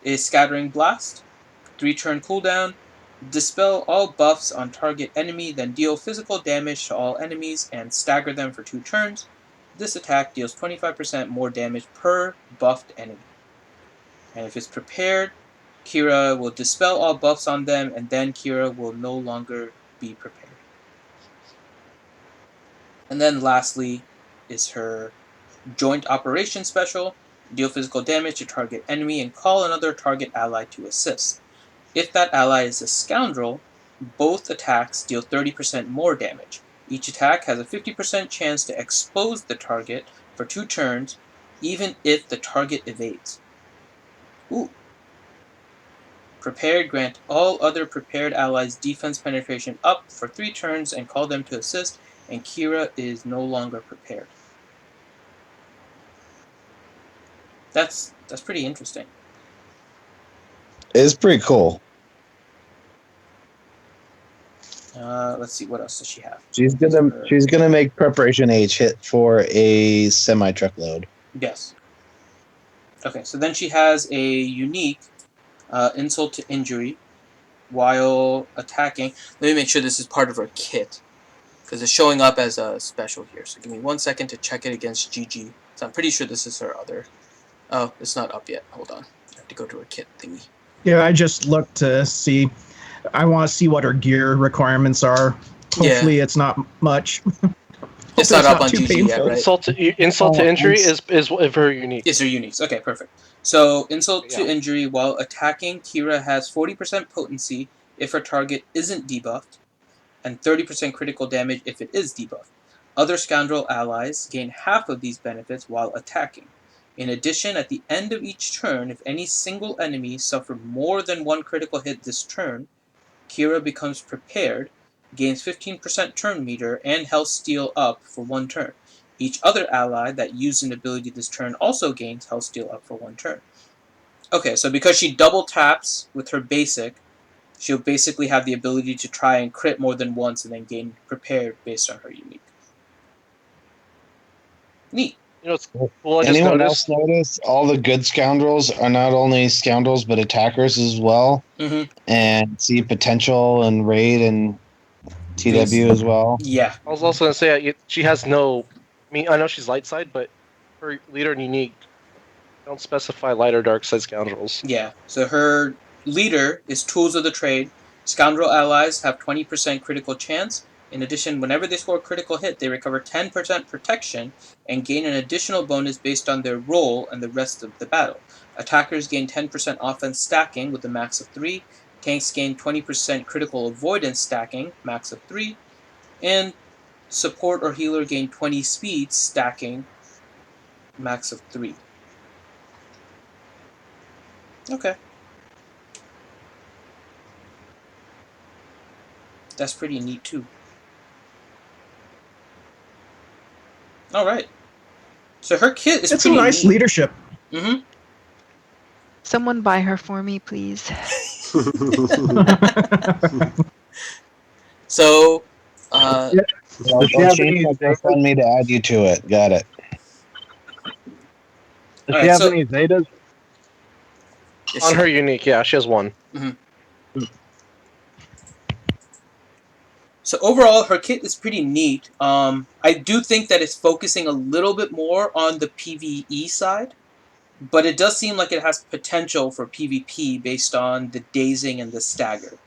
is Scattering Blast. 3-turn cooldown. Dispel all buffs on target enemy, then deal physical damage to all enemies and stagger them for 2 turns. This attack deals 25% more damage per buffed enemy. And if it's prepared, Qi'Ra will dispel all buffs on them, and then Qi'Ra will no longer be prepared. And then lastly is her Joint Operation Special. Deal physical damage to target enemy and call another target ally to assist. If that ally is a scoundrel, both attacks deal 30% more damage. Each attack has a 50% chance to expose the target for 2 turns, even if the target evades. Ooh. Prepared, grant all other prepared allies defense penetration up for 3 turns and call them to assist, and Qi'Ra is no longer prepared. That's pretty interesting. It's pretty cool. Let's see, what else does she have? She's gonna make Preparation H hit for a semi truckload. Yes. Okay, so then she has a unique Insult to Injury while attacking. Let me make sure this is part of her kit, because it's showing up as a special here. So give me 1 second to check it against GG. So I'm pretty sure this is her other. Oh, it's not up yet. Hold on. I have to go to her kit thingy. Yeah, I just looked to see. I want to see what her gear requirements are. Hopefully, it's not much. It's not up on too GG painful. yet, right? Insult to injury is her unique. It's her uniques. Okay, perfect. So, insult to Yeah. injury while attacking, Qi'Ra has 40% potency if her target isn't debuffed, and 30% critical damage if it is debuffed. Other scoundrel allies gain half of these benefits while attacking. In addition, at the end of each turn, if any single enemy suffered more than 1 critical hit this turn, Qi'Ra becomes prepared, gains 15% turn meter, and health steal up for 1 turn. Each other ally that used an ability this turn also gains health steal up for 1 turn. Okay, so because she double taps with her basic, she'll basically have the ability to try and crit more than once and then gain prepared based on her unique. Neat. You know, it's cool. I just Anyone noticed. else notice all the good scoundrels are not only scoundrels but attackers as well, and see potential and raid and TW as well. Yeah. I was also gonna say she has no. I mean, I know she's light side, but her leader and unique don't specify light or dark side scoundrels. Yeah. So her leader is Tools of the Trade. Scoundrel allies have 20% critical chance. In addition, whenever they score a critical hit, they recover 10% protection and gain an additional bonus based on their roll and the rest of the battle. Attackers gain 10% offense stacking with a max of 3. Tanks gain 20% critical avoidance stacking, max of 3. And support or healer gain 20 speed stacking, max of 3. Okay. That's pretty neat too. Alright. So her kit is It's pretty a nice neat. leadership. Mm-hmm. Someone buy her for me, please. So, Well, she have any I'll send me to add you to it. Got it. Does Alright, she have so- any Zetas? On her unique, yeah, she has 1. So overall, her kit is pretty neat. I do think that it's focusing a little bit more on the PvE side, but it does seem like it has potential for PvP based on the dazing and the stagger.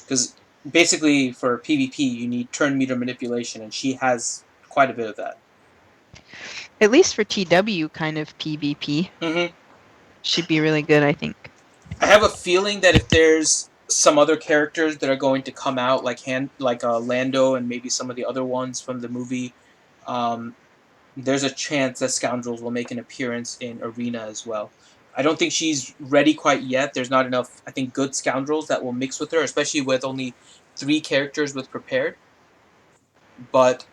Because basically, for PvP, you need turn meter manipulation, and she has quite a bit of that. At least for TW kind of PvP. Mm-hmm. Should be really good, I think. I have a feeling that if there's some other characters that are going to come out, like Lando and maybe some of the other ones from the movie, there's a chance that Scoundrels will make an appearance in Arena as well. I don't think she's ready quite yet. There's not enough, I think, good Scoundrels that will mix with her, especially with only 3 characters with Prepared. But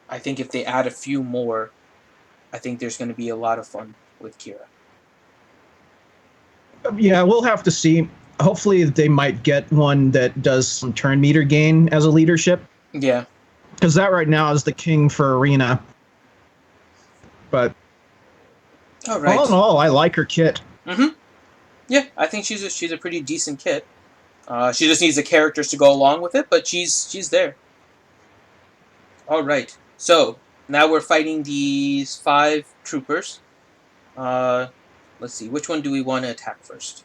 I think if they add a few more, I think there's going to be a lot of fun with Qi'Ra. Yeah, we'll have to see. Hopefully, they might get one that does some turn meter gain as a leadership. Yeah. Because that right now is the king for Arena. But All right. All in all, I like her kit. Mm-hmm. Yeah, I think she's a pretty decent kit. She just needs the characters to go along with it, but she's there. All right. So now we're fighting these 5 troopers. Let's see. Which one do we want to attack first?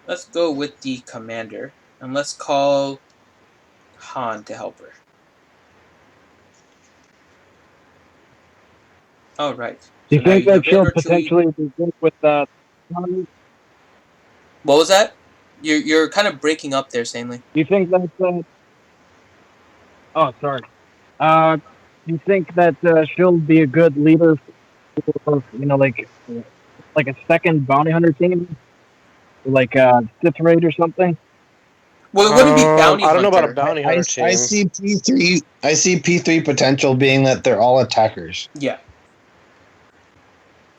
Let's go with the commander, and let's call Han to help her. All right. Do you So now think you that have she'll Vander Chewie. potentially be good with that? What was that? You're kind of breaking up there, Stanley. Do you think that? Oh, sorry. Do you think that she'll be a good leader for like a second bounty hunter team, like Sith Raid or something? Well, it wouldn't be bounty I don't know about a hunter. bounty hunter team. I see P3. I see P3 potential being that they're all attackers. Yeah.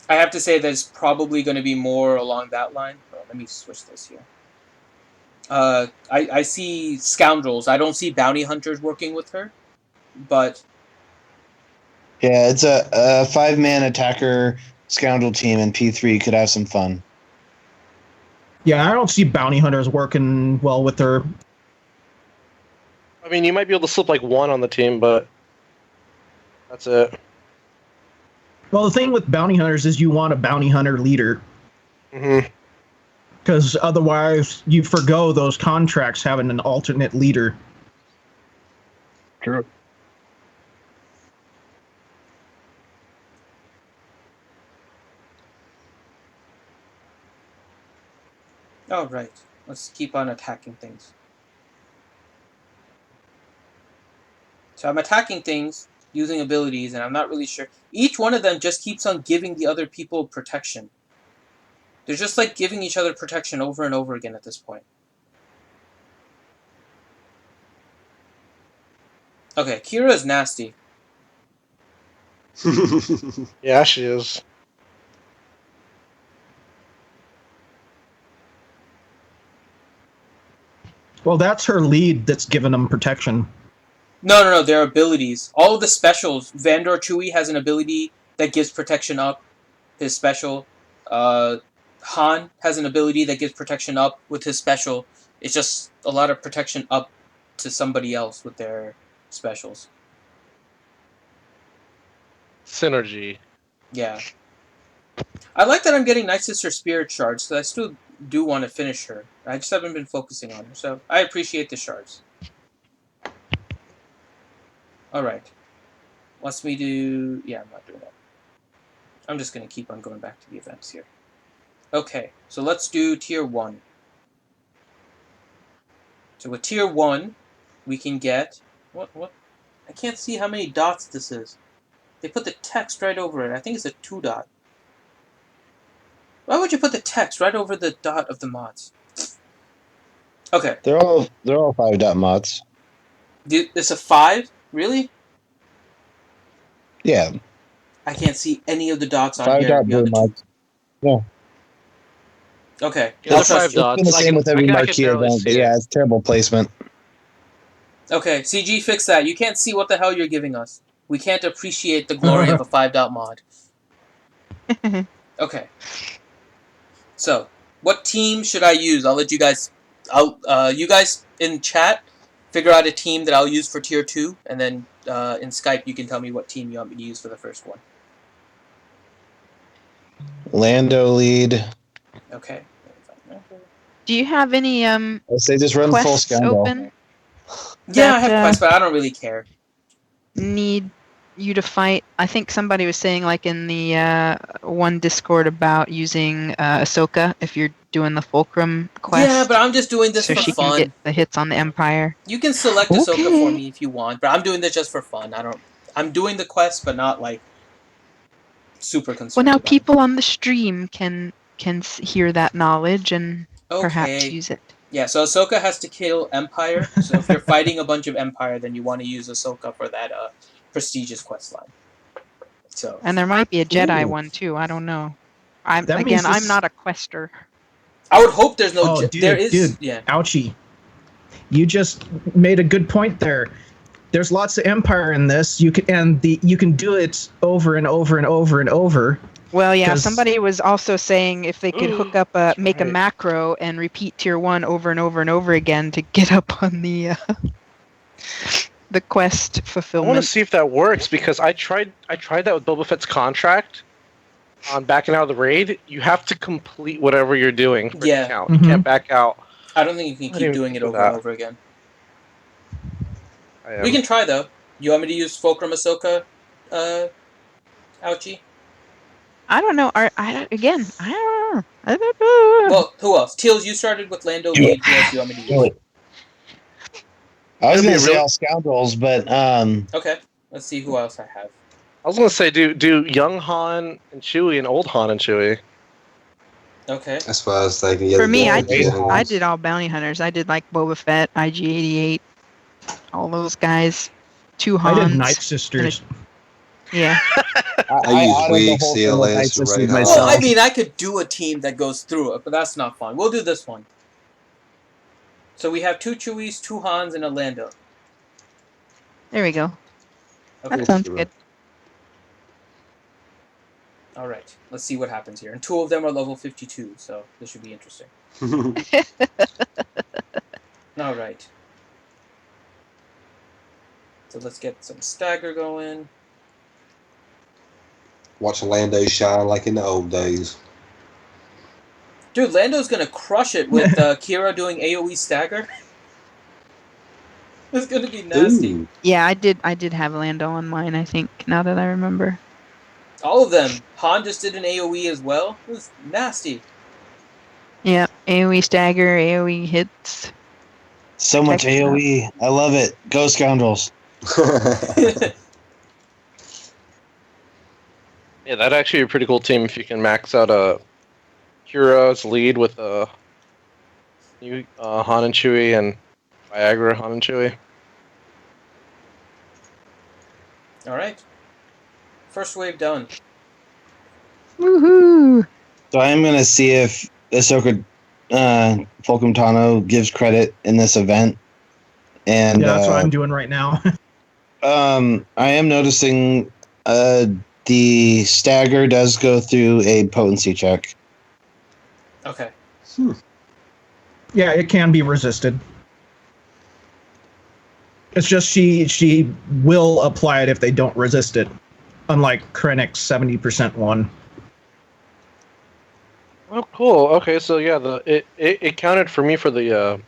I have to say that it's probably going to be more along that line. Oh, let me switch this here. I see scoundrels. I don't see bounty hunters working with her, but Yeah, it's a 5-man attacker scoundrel team, and P3 could have some fun. Yeah, I don't see bounty hunters working well with her. I mean, you might be able to slip like 1 on the team, but that's it. Well, the thing with bounty hunters is you want a bounty hunter leader, Mm-hmm. because otherwise you forgo those contracts having an alternate leader. True. all right. Let's keep on attacking things. So I'm attacking things using abilities, and I'm not really sure. Each one of them just keeps on giving the other people protection. They're just like giving each other protection over and over again at this point. Okay, Qi'Ra's nasty. Yeah, she is. Well, that's her lead that's giving them protection. No, their abilities. All of the specials. Vander Chewie has an ability that gives protection up. His special. Han has an ability that gives protection up with his special. It's just a lot of protection up to somebody else with their specials. Synergy. Yeah. I like that I'm getting Night Sister Spirit shards, because I still do want to finish her. I just haven't been focusing on her, so I appreciate the shards. Alright. Wants me to... Yeah, I'm not doing that. I'm just going to keep on going back to the events here. Okay, so let's do Tier 1. So with Tier 1, we can get... What? I can't see how many dots this is. They put the text right over it. I think it's a 2 dot. Why would you put the text right over the dot of the mods? Okay. They're all 5-dot mods. It's a 5? Really? Yeah, I can't see any of the dots on 5-dot here. blue mods. Yeah, Okay. Yeah, I'll they're 5 trust you. dots. it's been the same with every I can marquee barely event, see but it. yeah, it's terrible placement. Okay, CG, fix that. You can't see what the hell you're giving us. We can't appreciate the glory of a 5-dot mod. Okay. So, what team should I use? I'll let you guys... you guys in chat figure out a team that I'll use for Tier 2, and then in Skype you can tell me what team you want me to use for the first one. Lando lead. Okay. Do you have any I say just run the full quests scoundrel. open Yeah, I have that, quests, but I don't really care. need you to fight? I think somebody was saying, like in the one Discord, about using Ahsoka if you're doing the Fulcrum quest. Yeah, but I'm just doing this so for she fun. can get the hits on the Empire. You can select Ahsoka for Okay. me if you want, but I'm doing this just for fun. I'm doing the quest, but not like super Well, concerned. now about people on the stream can hear that knowledge and it. perhaps Okay. use it. Yeah, so Ahsoka has to kill Empire. So if you're fighting a bunch of Empire, then you want to use Ahsoka for that prestigious quest line. So And there might be a Jedi Ooh. one too. I don't know. That means I'm this- not a quester. I would hope there's no. Oh, dude, there is. dude. Yeah. Ouchie. You just made a good point there. there's lots of empire in this. You can do it over and over and over and over. Well, yeah, 'Cause- somebody was also saying if they could hook up make a right. macro and repeat tier 1 over and over and over again to get up on the quest I want to fulfillment. see if that works because I tried that with Boba Fett's contract on backing out of the raid. You have to complete whatever you're doing for it Yeah. to count. You can't back out. I don't think you can I keep didn't doing it do over that. and over again. I We am. can try though. You want me to use Fulcrum Ahsoka, Ouchie? I don't know. I don't know. Well, who else? Teals, you started with Lando Do it. Lead. Who else do you want me to Do use? it. I was It'd be gonna say real- all scoundrels, but Okay, let's see who else I have. I was gonna say do young Han and Chewie and old Han and Chewie. Okay. That's what I was thinking. Yeah, For the me, I different generals. did all bounty hunters. I did like Boba Fett, IG-88, all those guys. 2 I Hans. did Night Sisters. Yeah. I use autoed the Weak, whole thing with Night CLS, Sisters Ray myself. Well, I mean, I could do a team that goes through it, but that's not fun. We'll do this one. So we have 2 Chewies, 2 Hans, and a Lando. There we go. Okay. That sounds good. All right. Let's see what happens here. And 2 of them are level 52, so this should be interesting. All right. So let's get some stagger going. Watch Lando shine like in the old days. Dude, Lando's gonna crush it with Qi'Ra doing AoE stagger. It's gonna be nasty. Ooh. Yeah, I did have Lando on mine, I think, now that I remember. All of them. Han just did an AoE as well. It was nasty. Yeah, AoE stagger, AoE hits. So much Heck, AoE. I love it. Go scoundrels. Yeah, that'd actually be a pretty cool team if you can max out Qi'Ra's lead with you Han and Chewie and Viagra Han and Chewie. All right. First wave done. Woohoo! So I'm gonna see if Ahsoka Fulcrum Tano gives credit in this event. And Yeah, that's what I'm doing right now. I am noticing the stagger does go through a potency check. Okay. Yeah, it can be resisted. It's just she will apply it if they don't resist it, unlike Krennic's 70% one. Oh, cool. Okay, so yeah, it counted for me for the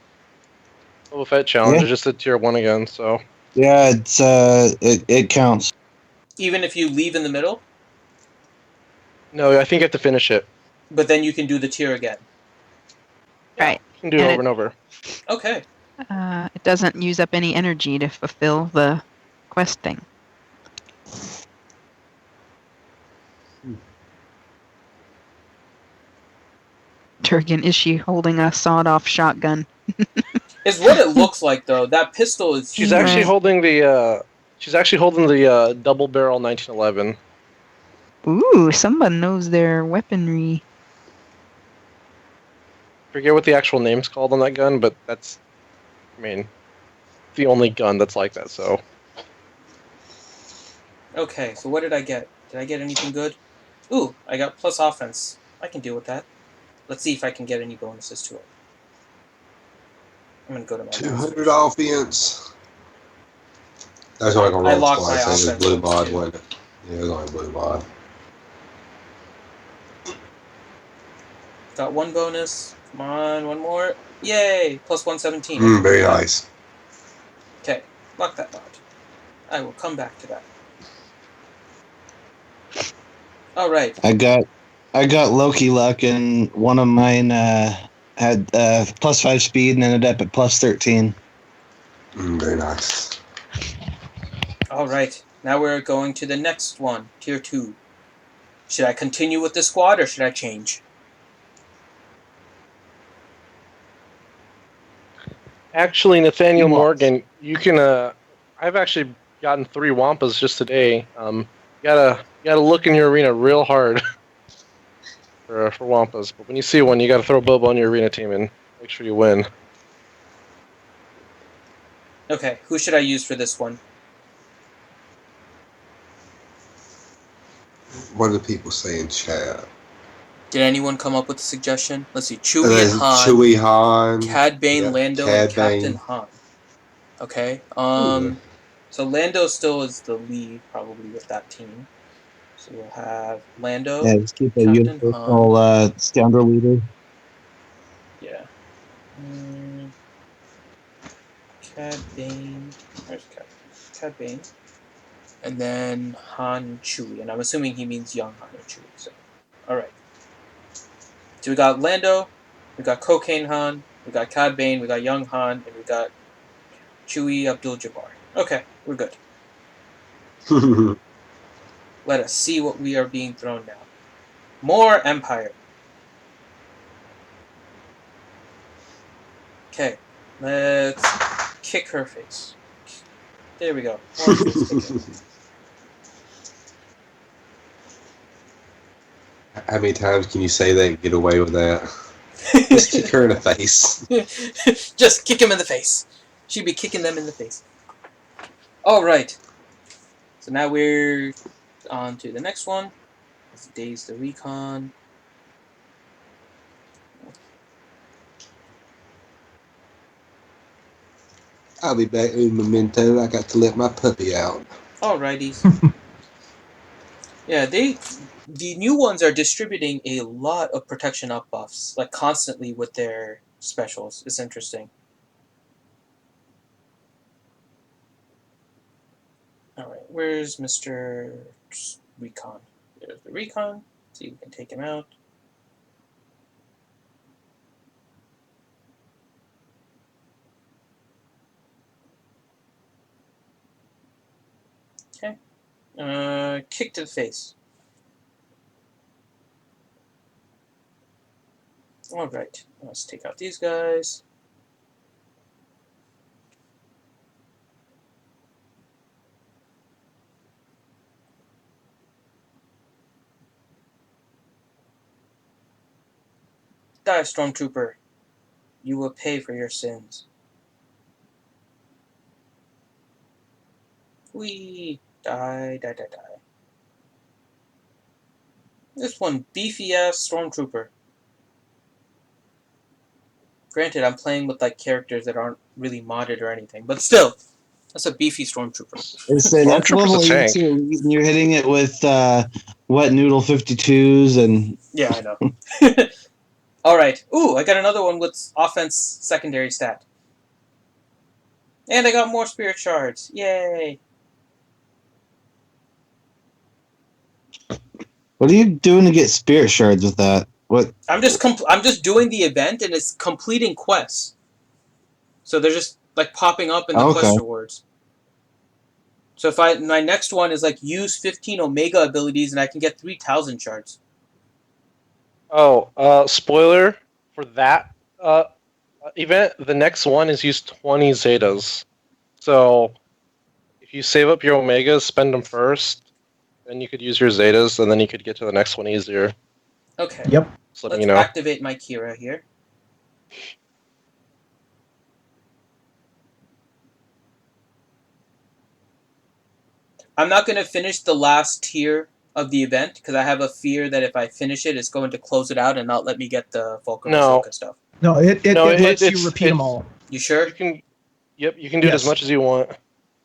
Boba Fett challenge. Yeah. It just did tier 1 again. So Yeah, it's it counts. Even if you leave in the middle, no, I think you have to finish it. but then you can do the tier again. Right. You can do it And over and over. Okay. It doesn't use up any energy to fulfill the quest thing. Turgan, is she holding a sawed-off shotgun? It's what it looks like though. That pistol is She's Right. actually holding the double barrel 1911. Ooh, someone knows their weaponry. Forget what the actual name's called on that gun, but that's, I mean, the only gun that's like that. So Okay, so what did I get? Did I get anything good? Ooh, I got plus offense. I can deal with that. Let's see if I can get any bonuses to it. I'm gonna go to my 200 masters. offense. That's what I'm gonna I roll locked twice. my It was offense blue up, mod, too. wasn't it? Yeah, it was only blue mod. Got 1 bonus. Come on, 1 more. Yay! Plus 117. Very nice. Okay, lock that mod. I will come back to that. Alright. I got Loki luck, and one of mine had +5 speed and ended up at +13. Very nice. Alright. Now we're going to the next one. Tier 2. Should I continue with the squad or should I change? actually, Nathaniel Wampas. Morgan, you can. I've actually gotten 3 Wampas just today. You gotta look in your arena real hard for Wampas. But when you see one, you gotta throw Boba on your arena team and make sure you win. Okay, who should I use for this one? What do people say in chat? Did anyone come up with a suggestion? Let's see. Chewie and Han. Chewie, Han. Cad Bane, Yep, Lando, Cad and Captain Bane. Han. Okay. Ooh. So Lando still is the lead probably with that team. So we'll have Lando, Yeah, just keep a Captain universal scoundrel leader. Yeah. Cad Bane. Where's Cad Bane? And then Han and Chewie. And I'm assuming he means young Han and Chewie. So, alright. So we got Lando, we got Cocaine Han, we got Cad Bane, we got young Han, and we got Chewie Abdul-Jabbar. Okay, we're good. Let us see what we are being thrown now. More Empire. Okay, let's kick her face. There we go. More face kicking. How many times can you say that and get away with that? Just kick her in the face. Just kick him in the face. She'd be kicking them in the face. Alright. So now we're on to the next one. It's Days the Recon. I'll be back in a memento. I got to let my puppy out. Alrighties. Yeah, the new ones are distributing a lot of protection up buffs, like constantly with their specials. It's interesting. Alright, where's Mr. Recon? There's the Recon. See if we can take him out. Okay. Kick to the face. Alright, let's take out these guys. Die, Stormtrooper. You will pay for your sins. Whee! Die, die, die, die. This one, beefy-ass Stormtrooper. Granted, I'm playing with like characters that aren't really modded or anything, but still, that's a beefy Stormtrooper. Say that's Stormtrooper's level a tank. 82, and you're hitting it with wet noodle 52s and Yeah, I know. Alright. Ooh, I got another one with offense secondary stat. And I got more spirit shards. Yay! what are you doing to get spirit shards with that? What? I'm just doing the event and it's completing quests. So they're just like popping up in the quest rewards. So if my next one is like use 15 Omega abilities and I can get 3,000 shards. Oh, spoiler for that event. The next one is use 20 Zetas. So if you save up your Omegas, spend them first, then you could use your Zetas, and then you could get to the next one easier. Okay. Yep. Just letting Let's you know. activate my Qi'Ra here. I'm not going to finish the last tier of the event because I have a fear that if I finish it, it's going to close it out and not let me get the Vulcan No. Ahsoka stuff. No, it lets you it's- repeat them all. You sure? You can, yep, you can do it as Yes. much as you want.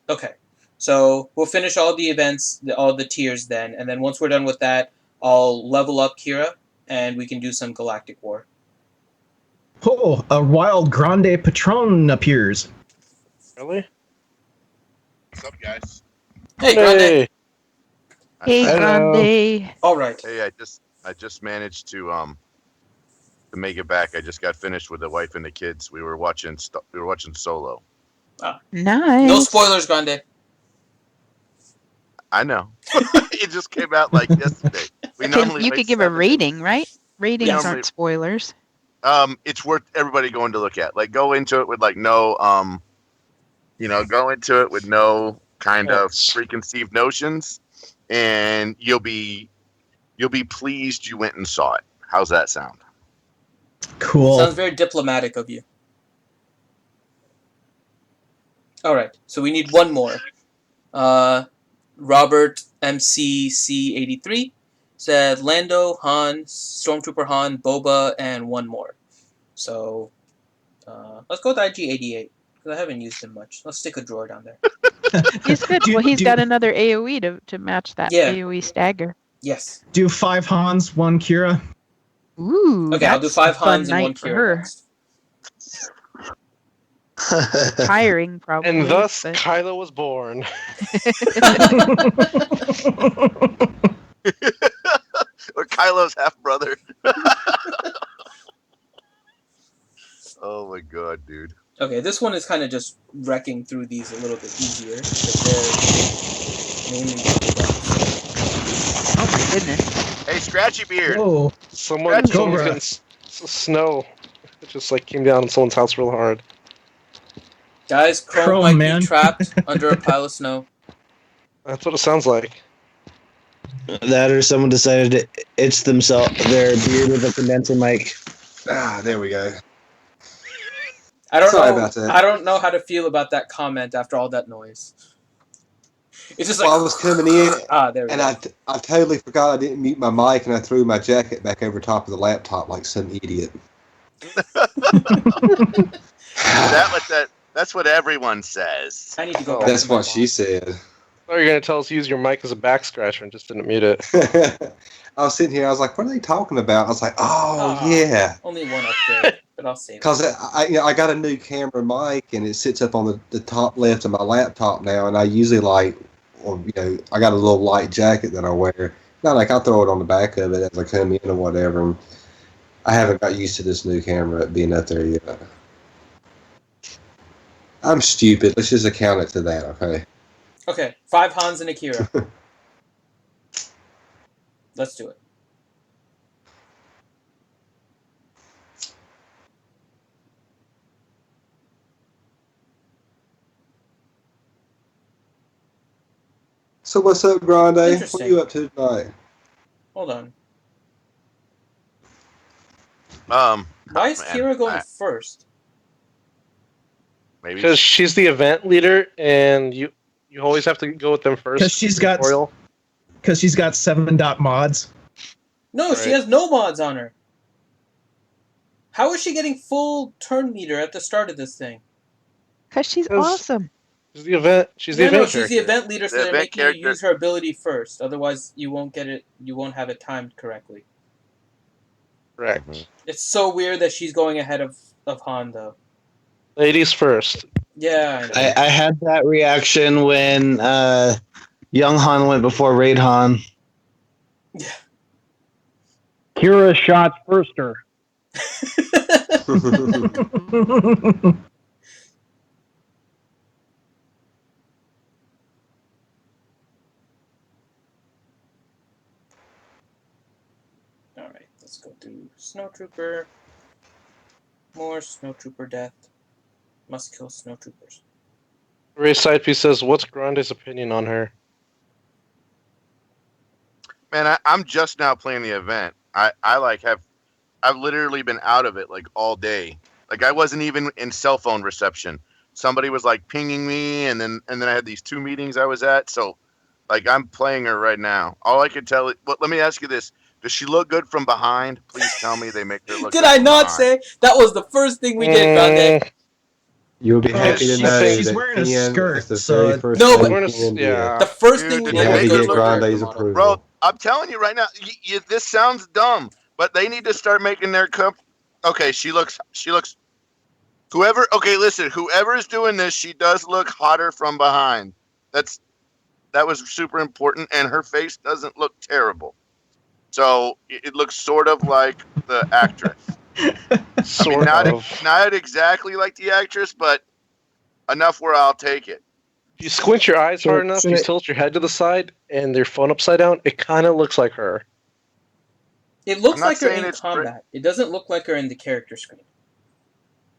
Okay. So we'll finish all the events, all the tiers then, and then once we're done with that, I'll level up Qi'Ra and we can do some Galactic War. Oh, a wild Grande Patron appears. Really? What's up, guys? Hey, Grande! Hey, Hello. Grande. Alright. Hey, I just managed to make it back. I just got finished with the wife and the kids. We were watching Solo. Nice. No spoilers, Grande. I know. It just came out like yesterday. We normally You wait could give a 7 days. rating, right? Ratings Yes. aren't spoilers. It's worth everybody going to look at. Like, go into it with like no go into it with no kind of preconceived notions, and you'll be pleased you went and saw it. How's that sound? Cool. Sounds very diplomatic of you. Alright, so we need one more. Robert MCC83. said Lando, Han, Stormtrooper Han, Boba, and one more. So let's go with IG-88 because I haven't used him much. Let's stick a drawer down there. He's good. Do- Well, he's do- got another AoE to match that Yeah. AoE stagger. Yes. Do 5 Hans, 1 Qi'Ra. Ooh, Okay, I'll do that's 5 a fun Hans and 1 night for Qi'Ra her. next. Tiring, probably. And thus, but- Kylo was born. Or Kylo's half brother. Oh my god, dude. Okay, this one is kind of just wrecking through these a little bit easier because they're mainly Oh my goodness. Hey, Scratchy Beard. Whoa. Someone's Cobra. getting snow. It just like came down on someone's house real hard. Guys, Chrome Chrome, might man. be trapped under a pile of snow. That's what it sounds like. That or someone decided to itch their beard with a condenser mic. Ah, there we go. I don't Sorry know. about that. I don't know how to feel about that comment after all that noise. It's just like Well, I was coming in, there we and go. I totally forgot I didn't mute my mic, and I threw my jacket back over top of the laptop like some idiot. That's what everyone says. I need to go Oh, back. That's to my what she mom. said. Oh, you're gonna tell us to use your mic as a back scratcher and just didn't mute it. I was sitting here, I was like, what are they talking about? I was like, oh, Ah. yeah. Only one upgrade, but I'll save it. Because I got a new camera mic, and it sits up on the top left of my laptop now, and I usually I got a little light jacket that I wear. Not like I'll throw it on the back of it as I come in or whatever. And I haven't got used to this new camera being up there yet. I'm stupid. Let's just account it to that, okay? Okay, 5 Hans and Akira. Let's do it. So what's up, Grande? What Interesting. are you up to tonight? Hold on. Man, Why is Kira going I- first? Maybe. Because she's the event leader, and you always have to go with them first. 'Cause she's got- tutorial. Because she's got mods. No, she Right. has no mods on her. How is she getting full turn meter at the start of this thing? Because she's 'Cause- awesome. She's the event. She's the No, event. she's the character. event leader, so The they're event making character. you use her ability first. Otherwise, you won't get it. You won't have it timed correctly. Correct. It's so weird that she's going ahead of Han, though. Ladies first. Yeah, I know. I had that reaction when young Han went before Raid Han. Kira shots firster. Alright, let's go through Snowtrooper. More Snowtrooper death. Must kill Snowtroopers. Ray Sidepiece says, "What's Grande's opinion on her?" Man, I'm just now playing the event. I've literally been out of it like all day. Like I wasn't even in cell phone reception. Somebody was like pinging me, and then I had these 2 meetings I was at. So, like I'm playing her right now. All I could tell. But let me ask you this: does she look good from behind? Please tell me they make her look. Did good I from not behind. say that was the first thing we did, Grande? You'll be happy to she's- know she's that wearing a Ken skirt, is the so very it- first No, one but- Ken did. Yeah. The first Dude, thing we did did they was make go her to look her good? character Grande's model. approval. Bro, I'm telling you right now, this sounds dumb, but they need to start making their Okay, she looks. Whoever is doing this, she does look hotter from behind. That was super important, and her face doesn't look terrible. So it looks sort of like the actress. Sort of. Not exactly like the actress, but enough where I'll take it. If you squint your eyes hard enough, should you I- tilt your head to the side, and your phone upside down, it kind of looks like her. It looks I'm not like her saying in it's great. combat. It doesn't look like her in the character screen.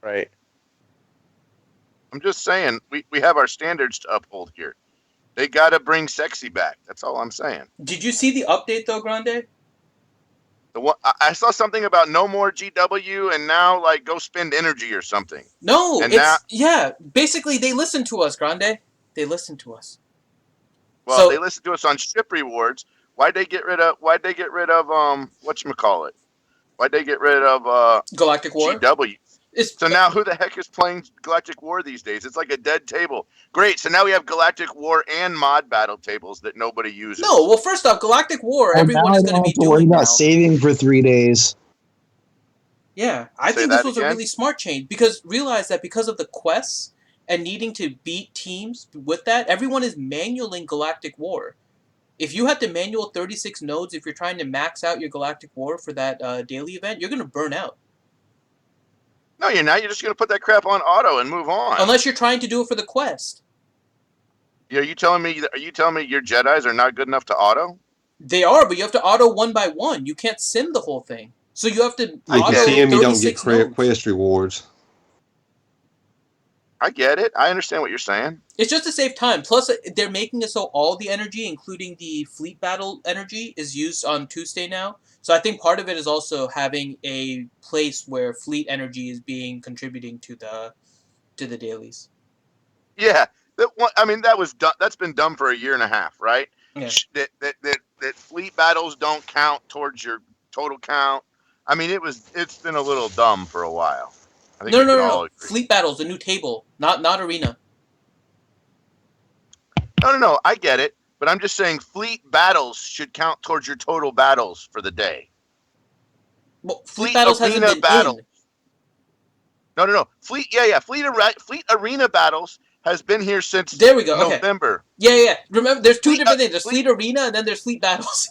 Right. I'm just saying, we have our standards to uphold here. They got to bring sexy back. That's all I'm saying. Did you see the update though, Grande? I saw something about no more GW, and now like go spend energy or something. No, And yeah. Basically, they listen to us, Grande. They listen to us. Well, So- they listen to us on ship rewards, Why'd they get rid of whatchamacallit? Why'd they get rid of Galactic War. GW? It's, So now who the heck is playing Galactic War these days? It's like a dead table. Great. So now we have Galactic War and mod battle tables that nobody uses. no. Well, first off, Galactic War. Well, Everyone now is I going don't to be have to worry doing about now. saving for 3 days. Yeah, I Say think this that was again? a really smart change because realize that because of the quests and needing to beat teams with that, everyone is manualing Galactic War. If you have to manual 36 nodes if you're trying to max out your Galactic War for that daily event, you're going to burn out. No, you're not. You're just going to put that crap on auto and move on. Unless you're trying to do it for the quest. Are you telling me your Jedis are not good enough to auto? They are, but you have to auto one by one. You can't sim the whole thing. So you have to You auto can see him, you don't 36 get nodes. quest rewards. I get it. I understand what you're saying. It's just to save time. Plus, they're making it so all the energy, including the fleet battle energy, is used on Tuesday now. So I think part of it is also having a place where fleet energy is being contributing to the dailies. Yeah. That's been done for a year and a half, right? Yeah. That fleet battles don't count towards your total count. I mean, it's been a little dumb for a while. I think we can all agree. Fleet battles, a new table, not arena. No. I get it, but I'm just saying fleet battles should count towards your total battles for the day. Well, fleet battles hasn't been battle. in. No. Fleet arena battles has been here since There we go. November. Okay. Yeah. Remember, there's two different things. There's fleet arena and then there's fleet battles.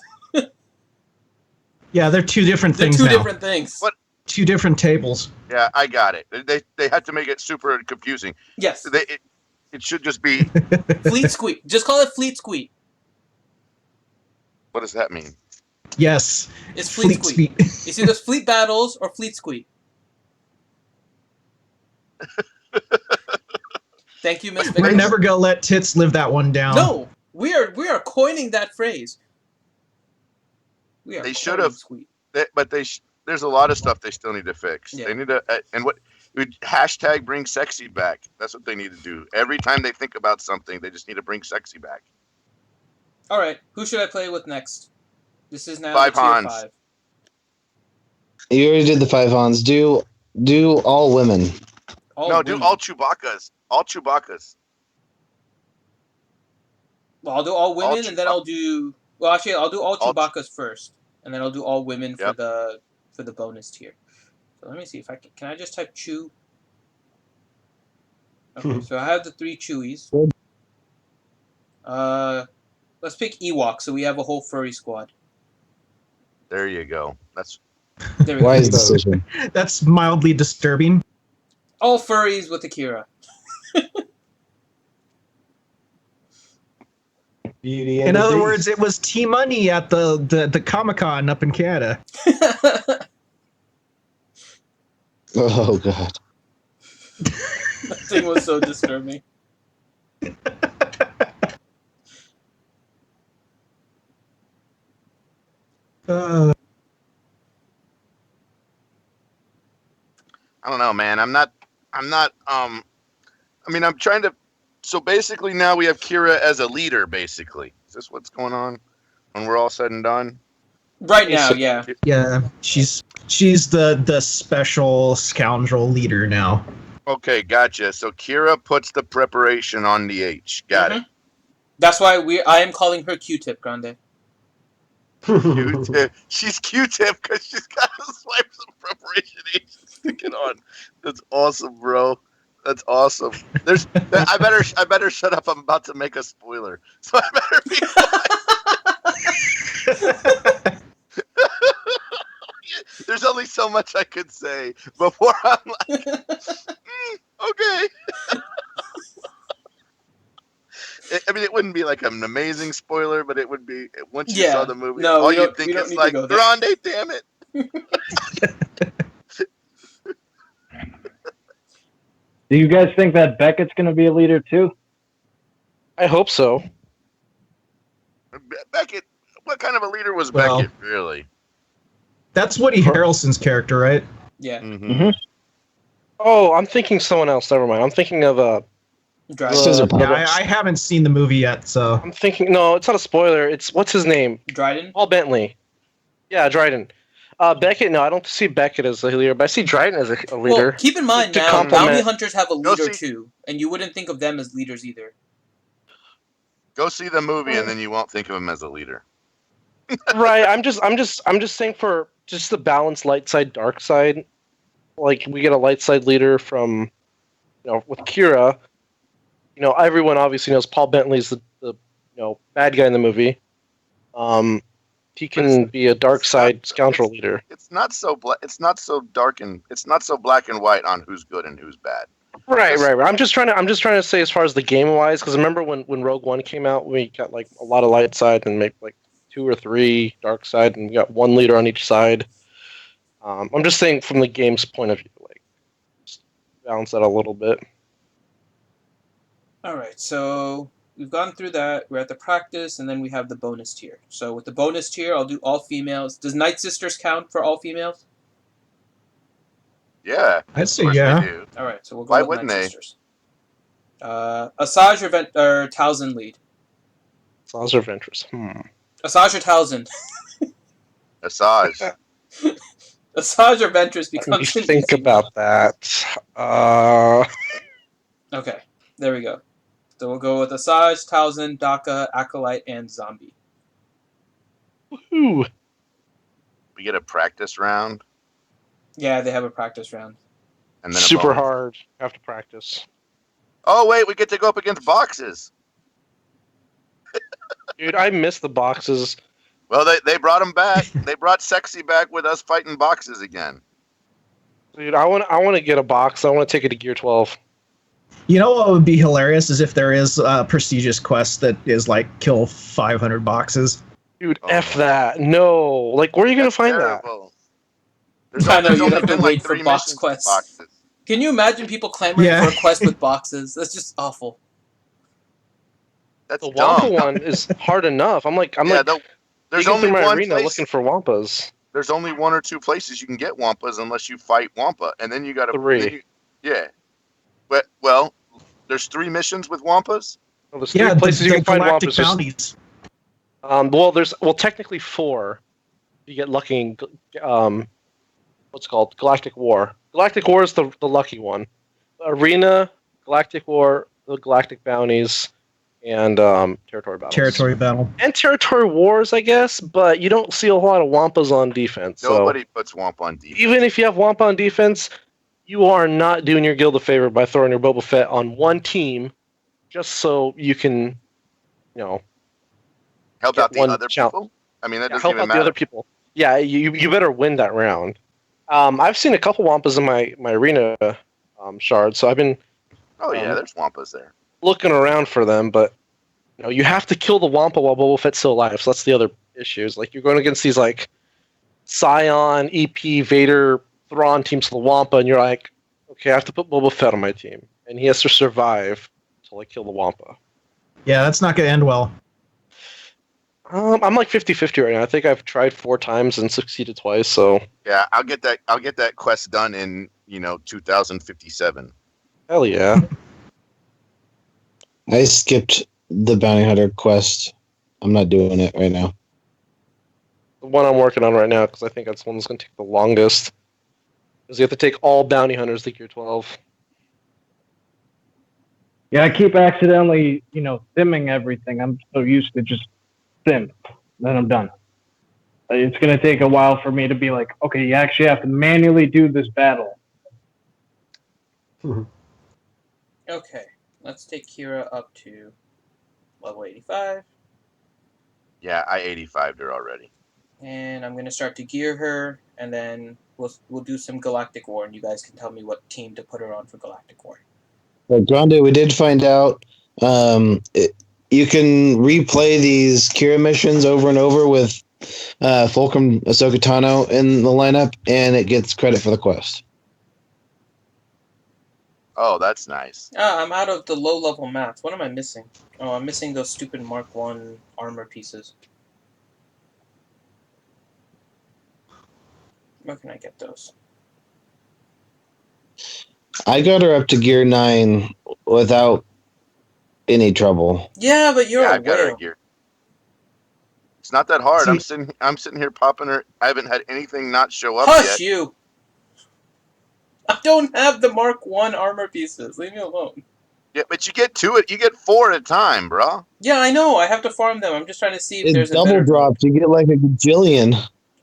Yeah, they're two different They're things two now. different things. What? Two different tables. Yeah, I got it. They had to make it super confusing. Yes. It should just be. Fleet squeak. Just call it fleet squeak. What does that mean? Yes. It's fleet squeak. It's either fleet battles or fleet squeak. Thank you, Miss We're Vickers. never gonna let Tits live that one down. No, we are coining that phrase. They should have. There's a lot of stuff they still need to fix. Yeah. They need to hashtag bring sexy back. That's what they need to do. Every time they think about something, they just need to bring sexy back. All right, who should I play with next? This is now 5 tier Hans. 5. You already did the 5 Hans. Do all women. Do all Chewbacca's. All Chewbacca's. Well, I'll do all women, and then Chewbacca. I'll do. Well, actually, I'll do all All Chewbacca's first, and then I'll do all women Yep. for the bonus tier. So let me see if I can I just type Chew. Okay, so I have the 3 Chewies. Let's pick Ewok, so we have a whole furry squad. There you go. That's There we Wise go. decision. That's mildly disturbing. All furries with Qi'Ra. Beauty In and the other Beast. words, it was T-Money at the Comic-Con up in Canada. Oh god. That thing was so disturbing. I don't know, man. I'm trying to. So basically, now we have Qi'Ra as a leader. Basically, is this what's going on when we're all said and done? Right now, yeah. Yeah, she's the special scoundrel leader now. Okay, gotcha. So Qi'Ra puts the preparation on the H. Got it. That's why I am calling her Q-Tip, Grande. Q-tip. She's Q-tip because she's got to swipe some preparation H and stick it on. That's awesome, bro. That's awesome. I better shut up. I'm about to make a spoiler, so I better be quiet. There's only so much I could say before I'm like, okay. It wouldn't be like an amazing spoiler, but it would be once you saw the movie. No, all we you don't- think we don't is need to like, go there. Grande, damn it. Do you guys think that Beckett's going to be a leader too? I hope so. Beckett, what kind of a leader was Well- Beckett, really? That's Woody Harrelson's character, right? Yeah. Mm-hmm. Oh, I'm thinking someone else. Never mind. I'm thinking of Dryden. Those are Yeah, I haven't seen the movie yet, so I'm thinking. No, it's not a spoiler. It's what's his name? Dryden. Paul Bentley. Yeah, Dryden. Beckett. No, I don't see Beckett as a leader, but I see Dryden as a leader. Well, keep in mind To now, complement- bounty hunters have a Go leader see- too, and you wouldn't think of them as leaders either. Go see the movie, and then you won't think of him as a leader. Right. I'm just saying for just the balanced light side, dark side. Like we get a light side leader from, with Qi'Ra. Everyone obviously knows Paul Bentley's the bad guy in the movie. He can be a dark side scoundrel leader. It's not so It's not so dark and it's not so black and white on who's good and who's bad. Right. I'm just trying to say as far as the game wise, because remember when Rogue One came out, we got like a lot of light side and maybe like 2 or 3 dark side, and we got one leader on each side. I'm just saying from the game's point of view, like just balance that a little bit. All right, so we've gone through that. We're at the practice, and then we have the bonus tier. So with the bonus tier, I'll do all females. Does Night Sisters count for all females? Yeah, I'd say of course yeah. they do. All right, so we'll go Why with wouldn't Night they? Sisters. Asajj or Talzin lead. Laws of interest. Asajj or Talzin. Asajj. Asajj or Ventress Let me becomes an think easy about that. Okay, there we go. So we'll go with Asajj, Talzin, Daka, Acolyte, and Zombie. Woohoo! We get a practice round Yeah, they have a practice round. and then a Super bonus. hard. Have to practice. Oh wait, we get to go up against boxes. Dude, I miss the boxes. Well, they brought him back. They brought Sexy back with us fighting boxes again. Dude, I want to get a box. I want to take it to Gear 12. You know what would be hilarious is if there is a prestigious quest that is like kill 500 boxes. Dude, Oh. F that. No. Like, where are you going to That's find that? terrible. There's I know, there's you'd only have to been wait like for 3 box missions with quests. boxes. Can you imagine people clamoring Yeah. for a quest with boxes? That's just awful. That's The dumb. Wampa one is hard enough. I'm like, There's digging only through my one arena place. looking for Wampas. There's only 1 or 2 places you can get Wampas unless you fight Wampa, and then you got to 3. Yeah. Well, there's 3 missions with Wampas. Well, there's Yeah, 3 places you can find galactic Wampas. There's- bounties. Well, technically 4. You get lucky in, what's it called? Galactic War. Galactic War is the lucky one. Arena, Galactic War, the Galactic Bounties, and Territory Battles. Territory battle. And Territory Wars, I guess, but you don't see a whole lot of Wampas on defense. Nobody puts Wampa on defense. So even if you have Wampa on defense, you are not doing your guild a favor by throwing your Boba Fett on one team just so you can, help get out the one other challenge. people. I mean, that doesn't help even out matter. the other people. Yeah, you better win that round. I've seen a couple Wampas in my arena shard, so I've been Oh yeah, there's Wampas there. looking around for them, but you have to kill the Wampa while Boba Fett's still alive. So that's the other issues. Like you're going against these like Scion, EP, Vader, Thrawn teams of the Wampa, and you're like, okay, I have to put Boba Fett on my team, and he has to survive until I kill the Wampa. Yeah, that's not going to end well. I'm like 50-50 right now. I think I've tried 4 times and succeeded twice. So Yeah, I'll get that quest done in 2057. hell yeah. I skipped the bounty hunter quest. I'm not doing it right now. The one I'm working on right now, because I think that's the one that's going to take the longest. Because you have to take all bounty hunters to Gear 12. Yeah, I keep accidentally, simming everything. I'm so used to just sim. Then I'm done. It's going to take a while for me to be like, okay, you actually have to manually do this battle. Okay, let's take Qi'Ra up to level 85. Yeah, I 85'd her already. And I'm going to start to gear her, and then we'll do some Galactic War, and you guys can tell me what team to put her on for Galactic War. But Grande, we did find out you can replay these Qi'Ra missions over and over with Fulcrum Ahsoka Tano in the lineup, and it gets credit for the quest. Oh, that's nice. I'm out of the low-level maps. What am I missing? Oh, I'm missing those stupid Mark 1 armor pieces. Where can I get those? I got her up to Gear 9 without any trouble. Yeah, but you're Yeah, a I've got her whale. at gear. It's not that hard. See- I'm sitting here popping her. I haven't had anything not show up Hush yet. you! I don't have the Mark 1 armor pieces. Leave me alone. Yeah, but you get 4 at a time, bro. Yeah, I know. I have to farm them. I'm just trying to see if It there's a double better drops. You get like a gajillion.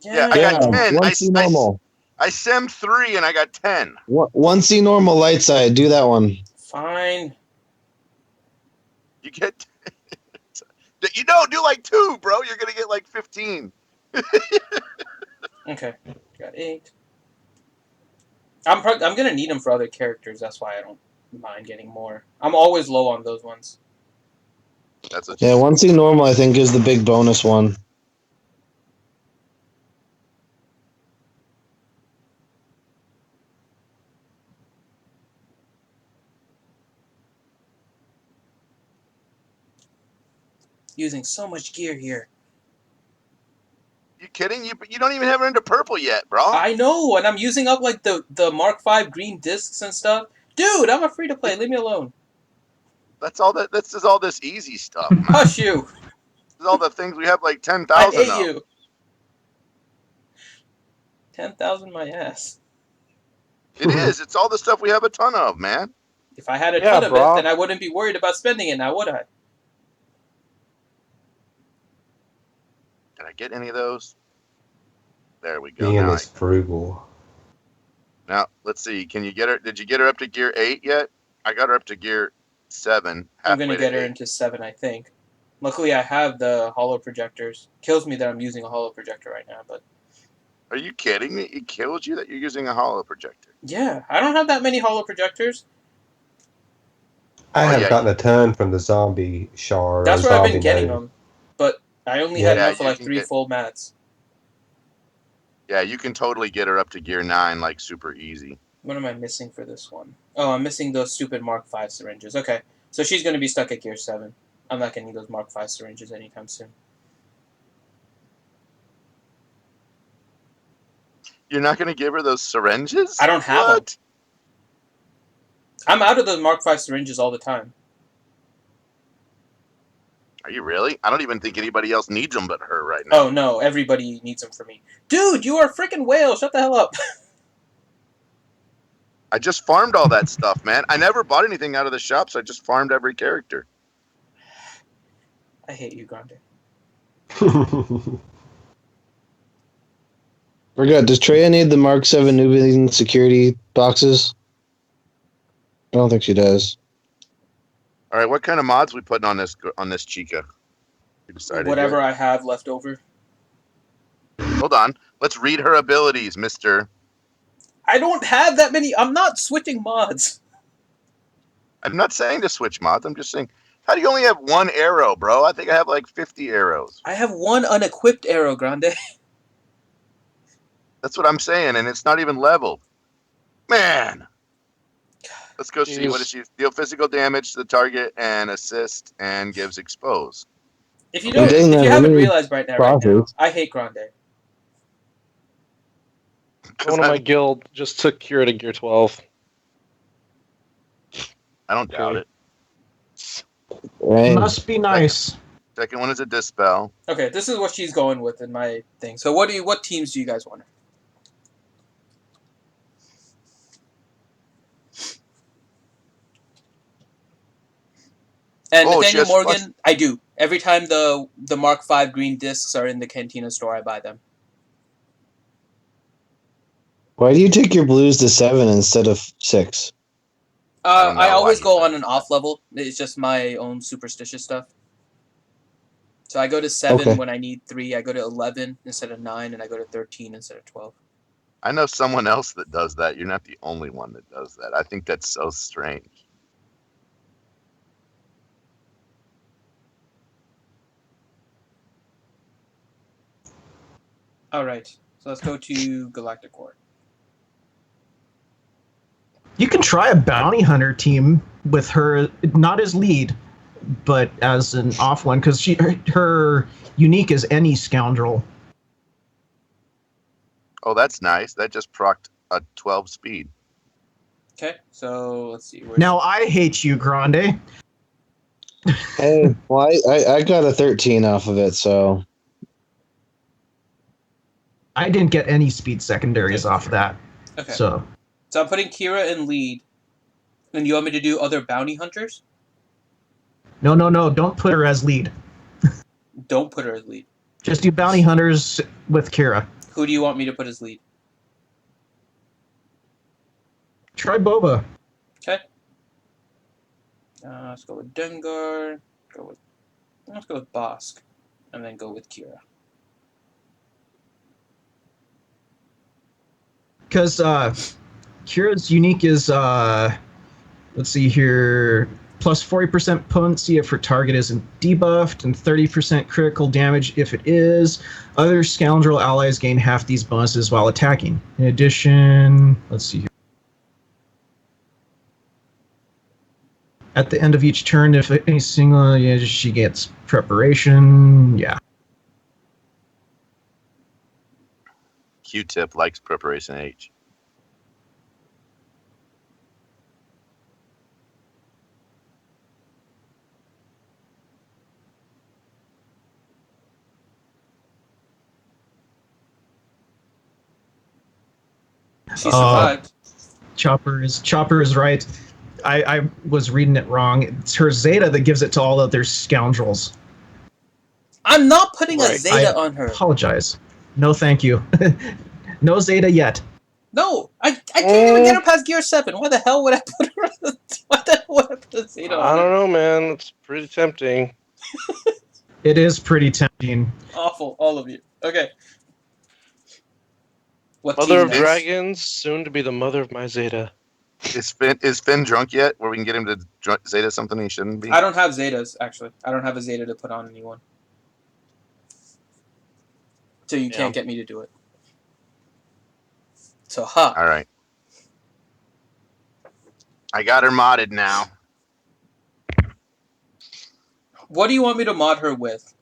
Yeah, I I got know. 10. One C normal. I semmed 3 and I got 10. One C normal light side. Do that one. Fine. You get. You don't do like 2, bro. You're gonna get like 15. Okay. Got 8. I'm gonna need them for other characters. That's why I don't mind getting more. I'm always low on those ones. That's what. Yeah, one C normal I think is the big bonus one. Using so much gear here. You kidding? You don't even have her into purple yet, bro. I know, and I'm using up like the Mark 5 green discs and stuff. Dude, I'm a free to play. Leave me alone. That's all that. This is all this easy stuff, man. Hush you. This is all the things we have like 10,000 I of. hate you. 10,000 my ass. It is. It's all the stuff we have a ton of, man. If I had a Yeah, ton of bro. it, then I wouldn't be worried about spending it now, would I? Did I get any of those? There we go. Being Now, is frugal. now let's see. Can you get her? Did you get her up to gear 8 yet? I got her up to gear 7. I'm gonna halfway to get her 8. into 7, I think. Luckily, I have the holo projectors. Kills me that I'm using a holo projector right now, but Are you kidding me? It killed you that you're using a holo projector. yeah, I don't have that many holo projectors. I Oh, have yeah. gotten a ton from the zombie shard. That's or where I've zombie been getting node. them, but I only had Yeah, enough for you like can 3 get- full mats. Yeah, you can totally get her up to gear 9 like super easy. What am I missing for this one? Oh, I'm missing those stupid Mark 5 syringes. Okay, so she's gonna be stuck at gear 7. I'm not gonna need those Mark 5 syringes anytime soon. You're not going to give her those syringes? I don't have them. What? I'm out of those Mark 5 syringes all the time. Are you really? I don't even think anybody else needs them but her right now. Oh no, everybody needs them for me. Dude, you are a freaking whale. Shut the hell up. I just farmed all that stuff, man. I never bought anything out of the shop, so I just farmed every character. I hate you, Grande. Forgot. Does Treya need the Mark 7 Nubian security boxes? I don't think she does. All right, what kind of mods we putting on this Chica? You decided Whatever yet? I have left over. Hold on. Let's read her abilities, Mister. I don't have that many. I'm not switching mods. I'm not saying to switch mods. I'm just saying, how do you only have 1 arrow, bro? I think I have like 50 arrows. I have 1 unequipped arrow, Grande. That's what I'm saying, and it's not even leveled. Man. Let's go see. Jeez. What does she deal? Physical damage to the target and assist and gives expose. If you It don't, doesn't if you have haven't any realized right now, profits. I hate Grande. One of my guild just took Qi'Ra to gear 12. I don't doubt it. Right? Must be nice. Second one is a dispel. Okay, this is what she's going with in my thing. So what teams do you guys want? And Oh, she Nathaniel has Morgan, I do. Every time the Mark 5 green discs are in the Cantina store, I buy them. Why do you take your blues to 7 instead of 6? don't know I always why go you on said an that. off level. It's just my own superstitious stuff. So I go to 7 Okay. when I need 3. I go to 11 instead of 9, and I go to 13 instead of 12. I know someone else that does that. You're not the only one that does that. I think that's so strange. All right, so let's go to Galactic War. You can try a bounty hunter team with her, not as lead, but as an off one, because her unique is any scoundrel. Oh, that's nice. That just procced a 12 speed. Okay, so let's see. Now I hate you, Grande. Hey, well, I got a 13 off of it, so I didn't get any speed secondaries off of that. Okay. So So I'm putting Qi'Ra in lead. And you want me to do other bounty hunters? no, don't put her as lead. Don't put her as lead. Just do bounty hunters with Qi'Ra. Who do you want me to put as lead? Try Boba. Okay. Let's go with Dengar. Let's go with Bosk, and then go with Qi'Ra. Because Qi'Ra's unique is let's see here, plus 40% potency if her target isn't debuffed, and 30% critical damage if it is. Other scoundrel allies gain half these bonuses while attacking. In addition, let's see here. At the end of each turn, if any single, she gets preparation. Yeah. Q-Tip likes preparation H. She survived. Chopper is right. I was reading it wrong. It's her Zeta that gives it to all other scoundrels. I'm not putting a Right. Zeta on her. Apologize. No, thank you. No Zeta yet. No, I can't even get her past Gear 7. Why the hell would I put her? Why the hell would I put a Zeta I on don't her? know, man. It's pretty tempting. It is pretty tempting. Awful, all of you. Okay. What Mother team of next? Dragons, soon to be the mother of my Zeta. Is Finn drunk yet? Where we can get him to Zeta something he shouldn't be? I don't have Zetas, actually. I don't have a Zeta to put on anyone. So you can't get me to do it. So, All right. I got her modded now. What do you want me to mod her with?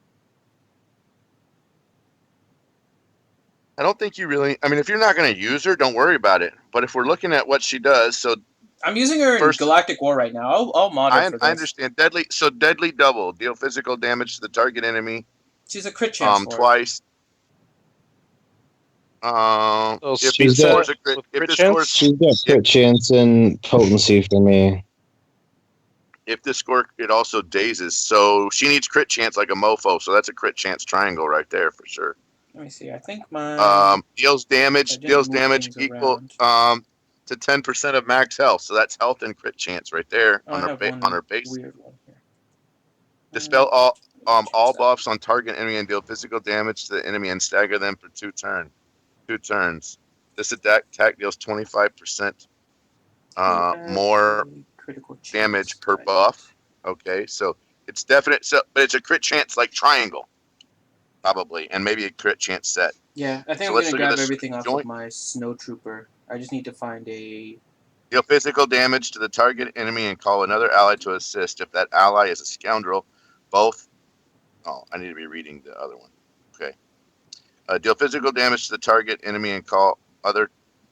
I don't think you really. I mean, if you're not going to use her, don't worry about it. But if we're looking at what she does, so I'm using her First- in Galactic War right now. I'll mod her for this. I understand. Deadly double. Deal physical damage to the target enemy She's a crit chance for it. twice. So If she's the got- scores a crit, with if crit the chance? scores she's got crit chance and potency for me. if the score it also dazes, so she needs crit chance like a mofo. So that's a crit chance triangle right there for sure. Let me see. I think my Deals I damage didn't move things equal around. to 10% of max health. So that's health and crit chance right there I on have one her base. weird one here. Dispel all buffs on target enemy and deal physical damage to the enemy and stagger them for 2 turns. This attack deals 25% more critical chance damage per buff. Okay, so it's definite. So, but it's a crit chance like triangle, probably, and maybe a crit chance set. Yeah, I think So I'm let's gonna look at grab this everything off joint. of my snow trooper. I just need to find a. Deal physical damage to the target enemy and call another ally to assist. If that ally is a scoundrel, both. Oh, I need to be reading the other one. Okay. Deal physical damage to the target enemy and call other.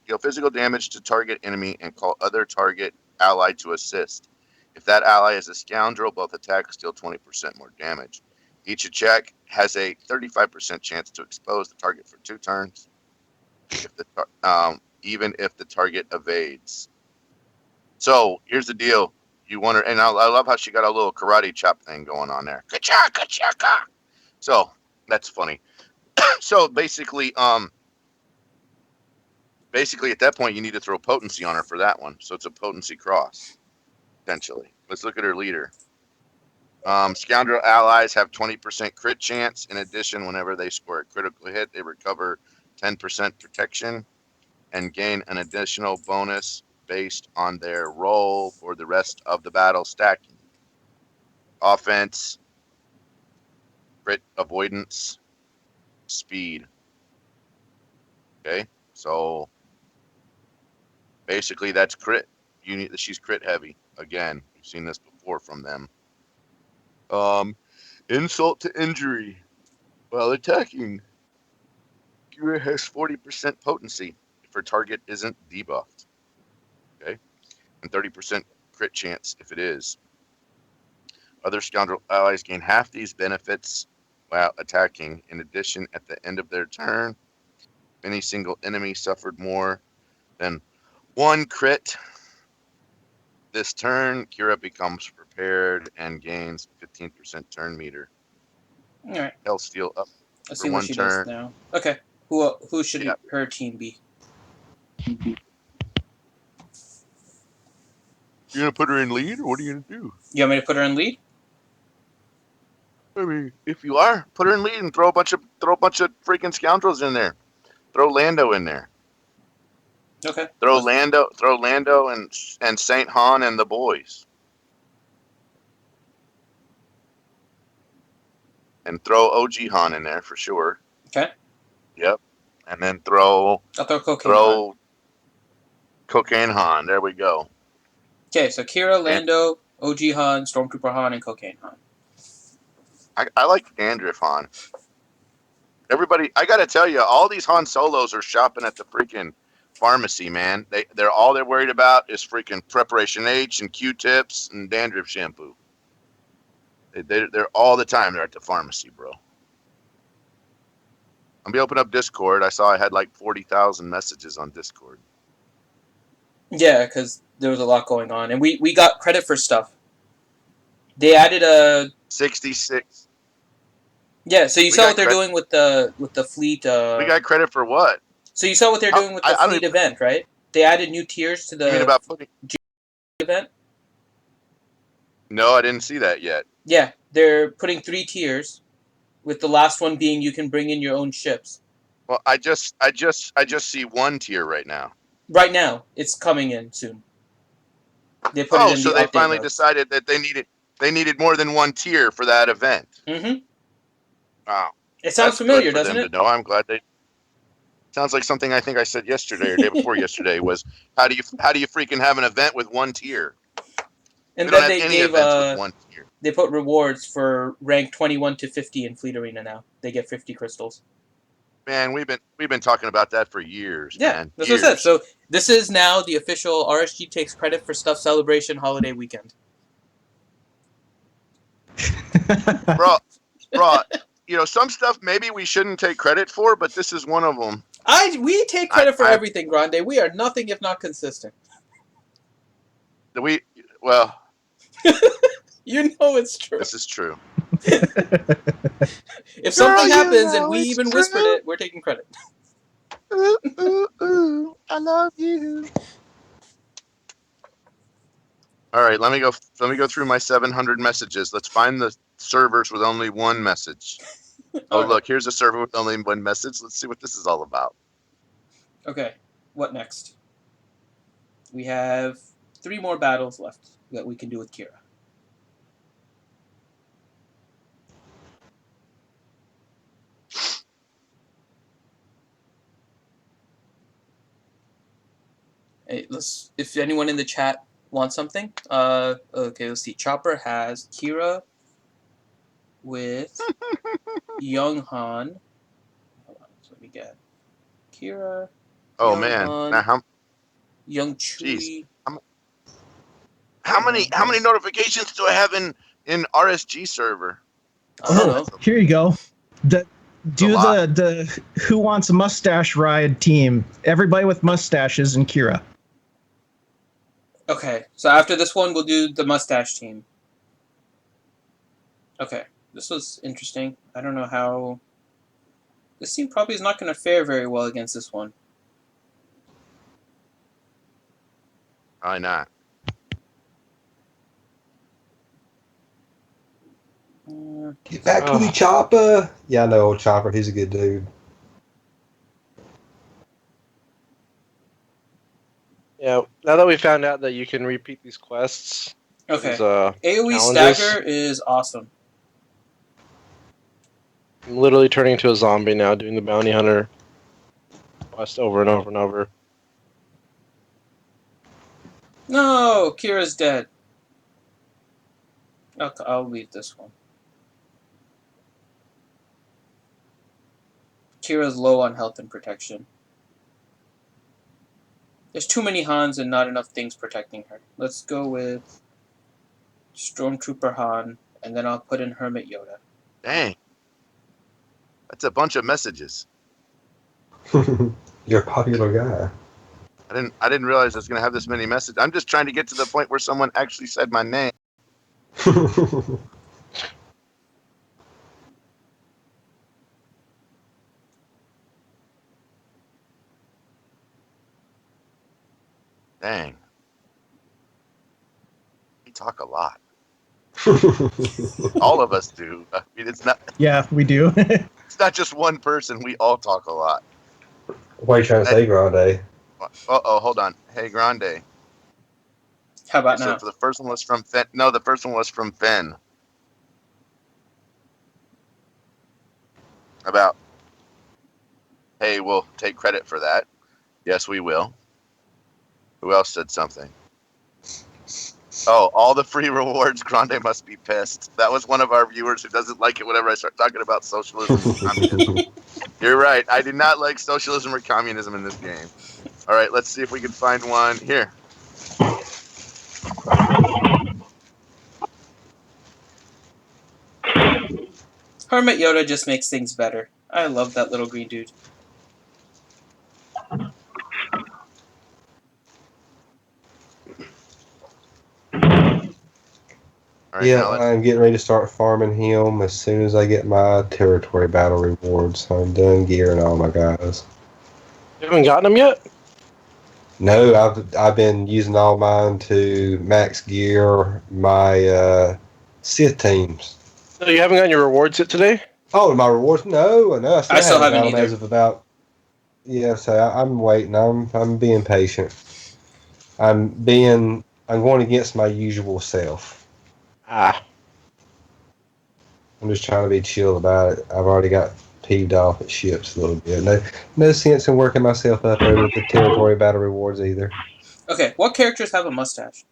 Deal physical damage to target enemy and call other target ally to assist. If that ally is a scoundrel, both attacks deal 20% more damage. Each attack has a 35% chance to expose the target for 2 turns. Even if the target evades. So here's the deal: you want her, and I love how she got a little karate chop thing going on there. Ka-cha, ka-cha, ka. So that's funny. So basically at that point you need to throw potency on her for that one. So it's a potency cross, potentially. Let's look at her leader. Scoundrel allies have 20% crit chance. In addition, whenever they score a critical hit, they recover 10% protection and gain an additional bonus based on their roll for the rest of the battle stacking. Offense, crit avoidance, speed. Okay, so basically that's crit. She's crit heavy. Again, we've seen this before from them. Insult to injury while attacking. Qi'Ra has 40% potency if her target isn't debuffed. Okay, and 30% crit chance if it is. Other scoundrel allies gain half these benefits while attacking. In addition, at the end of their turn, if any single enemy suffered more than 1 crit this turn, Qi'Ra becomes prepared and gains 15% turn meter. All right. Health steal up Let's for see what 1 she turn. does now. Okay. Who should Yeah. her team be? You gonna put her in lead, or what are you gonna do? You want me to put her in lead? I mean, if you are, put her in lead and throw a bunch of freaking scoundrels in there. Throw Lando in there. Okay. Throw Lando and Saint Han and the boys. And throw OG Han in there for sure. Okay. Yep. And then throw I'll throw Cocaine Han. Cocaine Han. There we go. Okay, so Qi'Ra, Lando, OG Han, Stormtrooper Han, and Cocaine Han. I like Dandruff Han. Everybody, I gotta tell you, all these Han Solos are shopping at the freaking pharmacy, man. They're all they're worried about is freaking Preparation H and Q-tips and dandruff shampoo. They're all the time they're at the pharmacy, bro. I'm gonna open up Discord. I saw I had like 40,000 messages on Discord. Yeah, because there was a lot going on, and we got credit for stuff. They added a 66. yeah. So you saw what they're doing with the fleet. We got credit for what? So you saw what they're doing with the fleet event, right? They added new tiers to the You mean about putting event. No, I didn't see that yet. Yeah, they're putting 3 tiers, with the last one being you can bring in your own ships. Well, I just see 1 tier right now. Right now, it's coming in soon. They put it in so the they update finally notes. decided that they needed more than 1 tier for that event. Mm-hmm. Wow. It sounds familiar, good for doesn't them it? to know. I'm glad they. Sounds like something I think I said yesterday or day before yesterday was how do you freaking have an event with 1 tier? And we don't then have they any gave events with 1 tier. They put rewards for rank 21 to 50 in Fleet Arena now. They get 50 crystals. Man, we've been talking about that for years, Yeah, man. that's Years. what I said. So this is now the official RSG takes credit for stuff celebration holiday weekend. bro, some stuff maybe we shouldn't take credit for, but this is one of them. We take credit for everything, Grande. We are nothing if not consistent. Well, you know it's true. This is true. If something happens and we even whispered it, we're taking credit. Ooh, ooh, ooh, I love you. All right, let me go through my 700 messages. Let's find the servers with only 1 message. Oh, look, here's a server with only 1 message. Let's see what this is all about. Okay, what next? We have 3 more battles left that we can do with Qi'Ra. Hey, if anyone in the chat wants something, okay, let's see. Chopper has Qi'Ra with Young Han. Hold on, so let me get Qi'Ra. Oh Young man, Han, now Young Chewie. How many notifications do I have in RSG server? I don't know. Here you go. The Who Wants a Mustache Ride team. Everybody with mustaches and Qi'Ra. Okay, so after this one, we'll do the mustache team. Okay, this was interesting. I don't know how... This team probably is not going to fare very well against this one. Why not? Get back to the Chopper. Yeah, I know old Chopper. He's a good dude. Yeah, now that we found out that you can repeat these quests, Okay, these, AoE challenges, Stagger is awesome. I'm literally turning into a zombie now, doing the bounty hunter quest over and over and over. No, Kira's dead. Okay, I'll leave this one. Kira's low on health and protection. There's too many Hans and not enough things protecting her. Let's go with Stormtrooper Han and then I'll put in Hermit Yoda. Dang. That's a bunch of messages. You're a popular guy. I didn't realize I was gonna have this many messages. I'm just trying to get to the point where someone actually said my name. Dang. We talk a lot. All of us do. I mean, it's not. Yeah, we do. It's not just one person. We all talk a lot. What are you trying to say, Grande? Oh, hold on. Hey, Grande. How about So now? the first one was from Fenn. No, the first one was from Fenn. About, hey, we'll take credit for that. Yes, we will. Who else said something? Oh, all the free rewards. Grande must be pissed. That was one of our viewers who doesn't like it whenever I start talking about socialism and communism. You're right. I do not like socialism or communism in this game. All right, let's see if we can find one here. Hermit Yoda just makes things better. I love that little green dude. All right, Yeah, now let's, I'm getting ready to start farming him as soon as I get my territory battle rewards. I'm done gearing all my guys. You haven't gotten them yet? No, I've been using all mine to max gear my Sith teams. No, you haven't gotten your rewards yet today? Oh, my rewards? No, I still, I still haven't got them either. as of about. Yeah, so I'm waiting. I'm being patient. I'm going against my usual self. Ah. I'm just trying to be chill about it. I've already got peeved off at ships a little bit. No sense in working myself up over the territory battle rewards either. Okay, what characters have a mustache?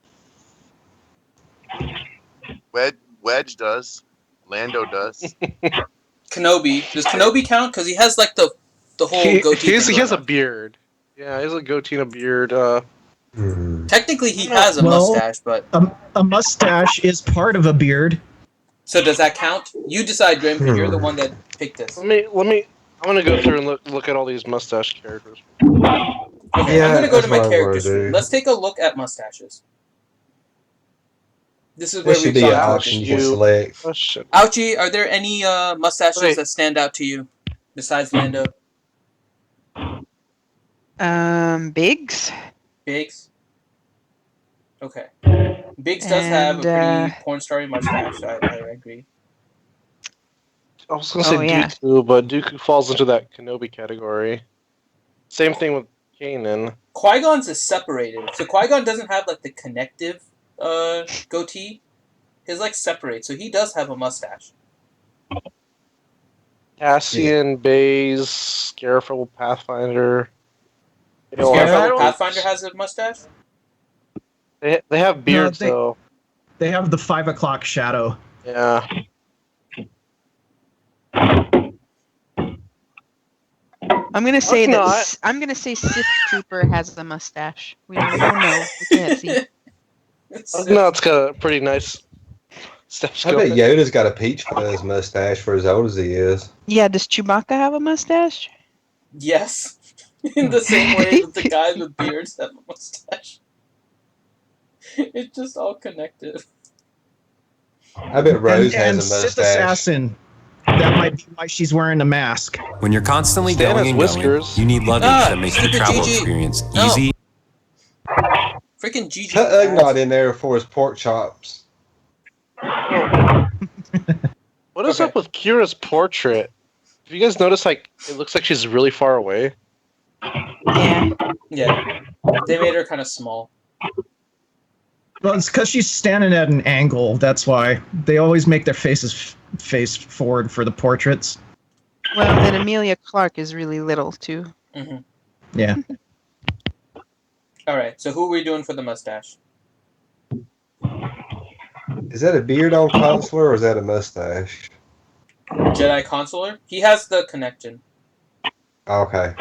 Wedge does. Lando does. Kenobi. Does Kenobi count? Because he has like the whole goatee thing He has a going on. beard. Yeah, he has a goatee and a beard. Technically, he has a Well- mustache, but A mustache is part of a beard. so does that count? You decide, Grim, because you're the one that picked this. Let me. I'm gonna go through and look at all these mustache characters. Okay, Yeah, I'm gonna go that's to my what I'm character gonna screen. do. Let's take a look at mustaches. This is There where we should be an talk option you can you- select. Oh shit. Ouchie, are there any mustaches Wait. that stand out to you besides Lando? Biggs. Biggs? Okay. Biggs does have a And, pretty porn star mustache. I agree. I was gonna say Oh, yeah. Dooku, but Dooku falls into that Kenobi category. Same thing with Kanan. Qui-Gon's is separated. So Qui-Gon doesn't have like the connective goatee. His like separate, so he does have a mustache. Cassian, Baze, Scariful, Pathfinder. They all Yeah, have I Scarfell don't- Pathfinder has a mustache? They have beards they- though. They have the 5 o'clock shadow. Yeah. I'm gonna say Not. that. I'm gonna say Sith Trooper has a mustache. We don't know. We can't see. No, it's got a pretty nice steps I bet going. Yoda's got a peach fuzz mustache for as old as he is. Yeah, does Chewbacca have a mustache? Yes. In the same way that the guys with beards have a mustache. It's just all connected. I bet Rose and has a Sith mustache. Assassin. That might be why she's wearing a mask. When you're constantly Stan going has and whiskers. going, you need luggage that makes the stupid travel GG. experience No. easy. Freaking GG. Put Ugnaught in there for his pork chops. What is Okay. up with Kira's portrait? Have you guys noticed like it looks like she's really far away? Yeah. Yeah. They made her kind of small. Well, it's because she's standing at an angle. That's why they always make their faces face forward for the portraits. Well, and Amelia Clark is really little too. Hmm. Yeah. Alright, so who are we doing for the mustache? Is that a beard on Consular or is that a mustache? Jedi Consular? He has the connection. Okay.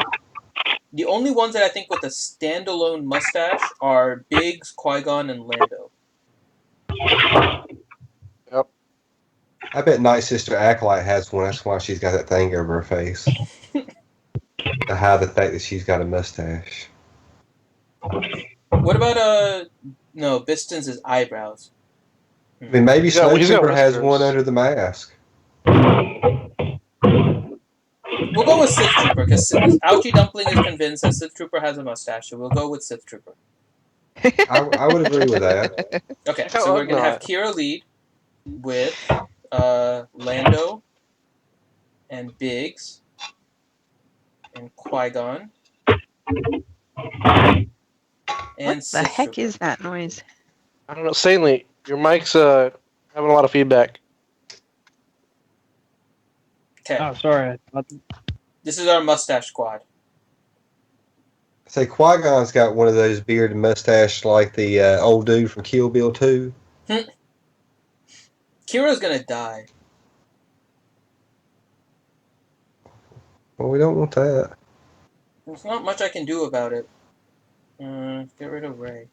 The only ones that I think with a standalone mustache are Biggs, Qui-Gon, and Lando. Yep. I bet Night Sister Acolyte has one. That's why she's got that thing over her face to hide the fact that she's got a mustache. What about no, Biston's eyebrows. I mean, maybe He's got Snowtrooper has whiskers. one under the mask. We'll go with Sith Trooper because Ouchie Dumpling is convinced that Sith Trooper has a mustache, so we'll go with Sith Trooper. I would agree with that. Okay, How so we're gonna have not? Qi'Ra lead with Lando and Biggs and Qui-Gon and What the Sith heck Trooper. is that noise? I don't know. Sanely, your mic's having a lot of feedback. Okay, Oh, sorry. this is our mustache squad. Say Qui-Gon's got one of those bearded mustache like the old dude from Kill Bill 2. Kira's gonna die. Well, we don't want that. There's not much I can do about it. Get rid of Rey.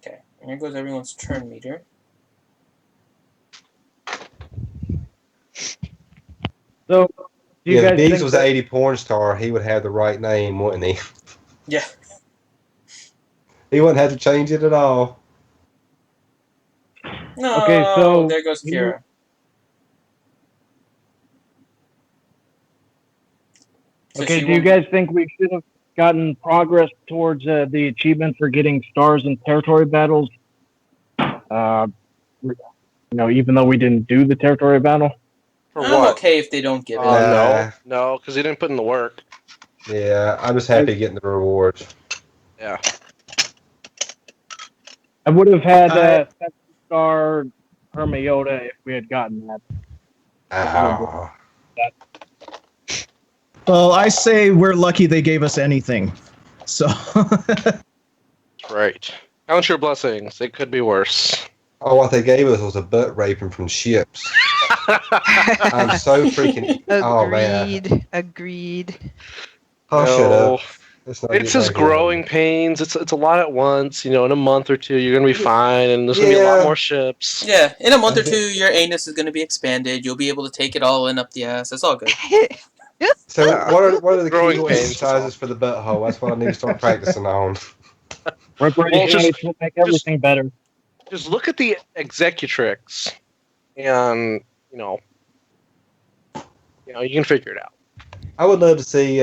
Okay, and here goes everyone's turn meter. So, do you Yeah, if guys Biggs think was that- an 80 porn star, he would have the right name, wouldn't he? Yeah. He wouldn't have to change it at all. No, Okay, so- there goes Qi'Ra. So Okay, she do you won't- guys think we should have gotten progress towards the achievement for getting stars in territory battles? Even though we didn't do the territory battle? For I'm what? okay if they don't give it. Nah. No, because he didn't put in the work. Yeah, I'm just happy getting the rewards. Yeah. I would have had 7-star Hermiota if we had gotten that. Ah. Well, I say we're lucky they gave us anything. So Right. Count your blessings. It could be worse. Oh, what they gave us was a butt raping from ships. I'm so freaking. Oh, man. Agreed. Oh, shut No. up. Let's not It's get just back in. growing pains. It's a lot at once. In a month or two, you're gonna be fine, and there's gonna be a lot Yeah. more ships. Yeah, in a month or two, your anus is going to be expanded. You'll be able to take it all in up the ass. It's all good. So, what are the Growing key pains. exercises for the butthole? That's what I need to start practicing on. Preparation just- aids will make everything better. Just look at the executrix, and you can figure it out. I would love to see,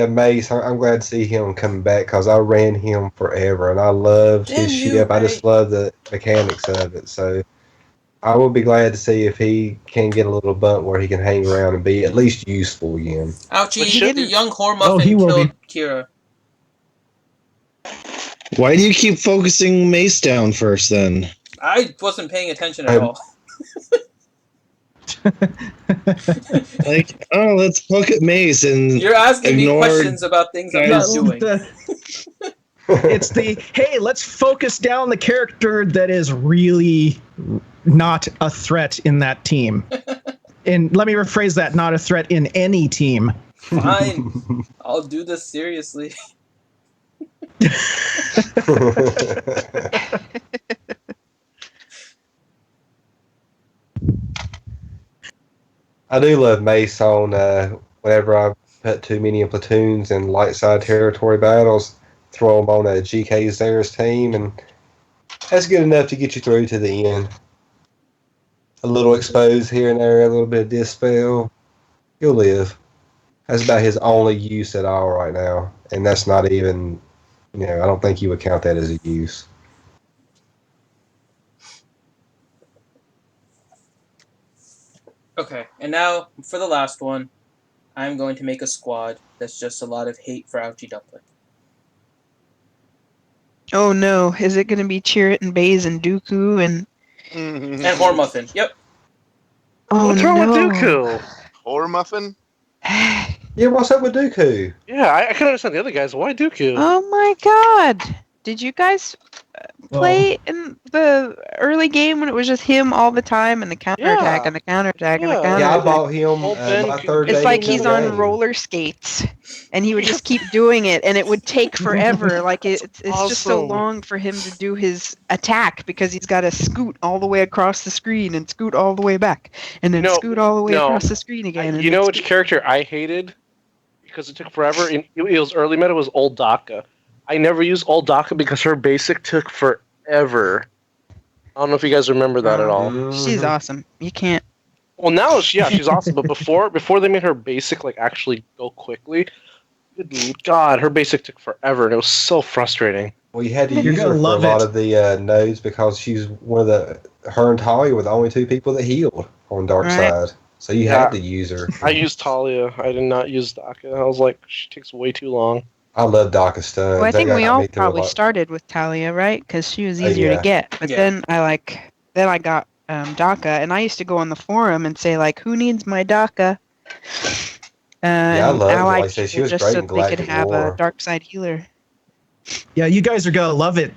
Mace. I'm glad to see him coming back because I ran him forever and I loved his Damn you, ship. I just Ray. love the mechanics of it. So I will be glad to see if he can get a little bump where he can hang around and be at least useful again. Ouchie, But she the didn't- young whore Oh, muffin he will killed Qi'Ra. Why do you keep focusing Mace down first then? I wasn't paying attention at I'm- all. Like, oh, let's poke at Mace and You're asking me ignored questions about things I'm guys. not doing. It's the hey, let's focus down the character that is really not a threat in that team. And let me rephrase that: not a threat in any team. Fine, I'll do this seriously. I do love Mace on whenever I put too many in platoons and light side territory battles, throw them on a GK Zares team, and that's good enough to get you through to the end. A little exposed here and there, a little bit of dispel. You'll live. That's about his only use at all right now, and that's not even, I don't think you would count that as a use. Okay, and now for the last one, I'm going to make a squad that's just a lot of hate for Ouchie Dumpling. Oh no, is it going to be Chirrut and Baze and Dooku and... And Whore Muffin. Yep. Oh What's no. wrong with Dooku? Whore muffin? Yeah, what's up with Dooku? Yeah, I can understand the other guys. Why Dooku? Oh my god. Did you guys play in the early game when it was just him all the time and the counterattack Yeah. and the counterattack and the Yeah. counterattack? Yeah, I bought him Old Ben my could third get It's day like into he's the on game. roller skates, and he would just keep doing it, and it would take forever. Like it's just so awesome. long for him to do his attack because he's got to scoot all the way across the screen and scoot all the way back, and then No, scoot all the way no. across the screen again. And You then know which scoot- character I hated because it took forever? It was early meta was Old Daka. I never used Old Daka because her basic took forever. I don't know if you guys remember that at all. She's Mhm. awesome. You can't. Well, now she's awesome, but before they made her basic like actually go quickly, good God, her basic took forever, and it was so frustrating. Well, you had to You're use her gonna for a love lot it. of the nodes because she's one of her and Talia were the only two people that healed on Dark Right. Side. So you Yeah. had to use her. I used Talia. I did not use Daka. I was like, she takes way too long. I love Daka stuns. Well, I They think got we me all through a probably lot. started with Talia, right? Because she was easier yeah. to get. But Yeah. then I got DACA, and I used to go on the forum and say like, "Who needs my DACA?" Yeah, I And loved her. allied Like I said, she people was just great so in they could Galactic have a War. dark side healer. Yeah, you guys are gonna love it.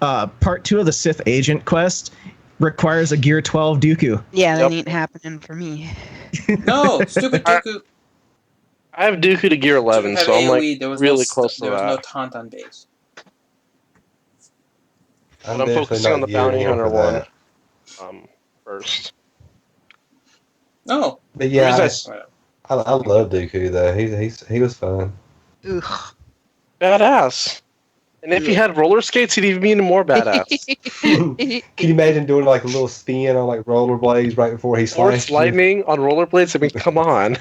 Part 2 of the Sith Agent quest requires a Gear 12 Dooku. Yeah, Yep. that ain't happening for me. No, stupid Dooku. I have Dooku to Gear 11, Dooku had so I'm like AoE, there was really no close to there was no that. taunt on base. But I'm definitely focusing on not the Bounty gearing him Hunter for one that. first. No. But yeah, Reason I love Dooku though. He was fun. Ugh. Badass. And if he had roller skates, he'd even be even more badass. Can you imagine doing like a little spin on like rollerblades right before he Force slashed you? lightning on rollerblades. I mean, come on.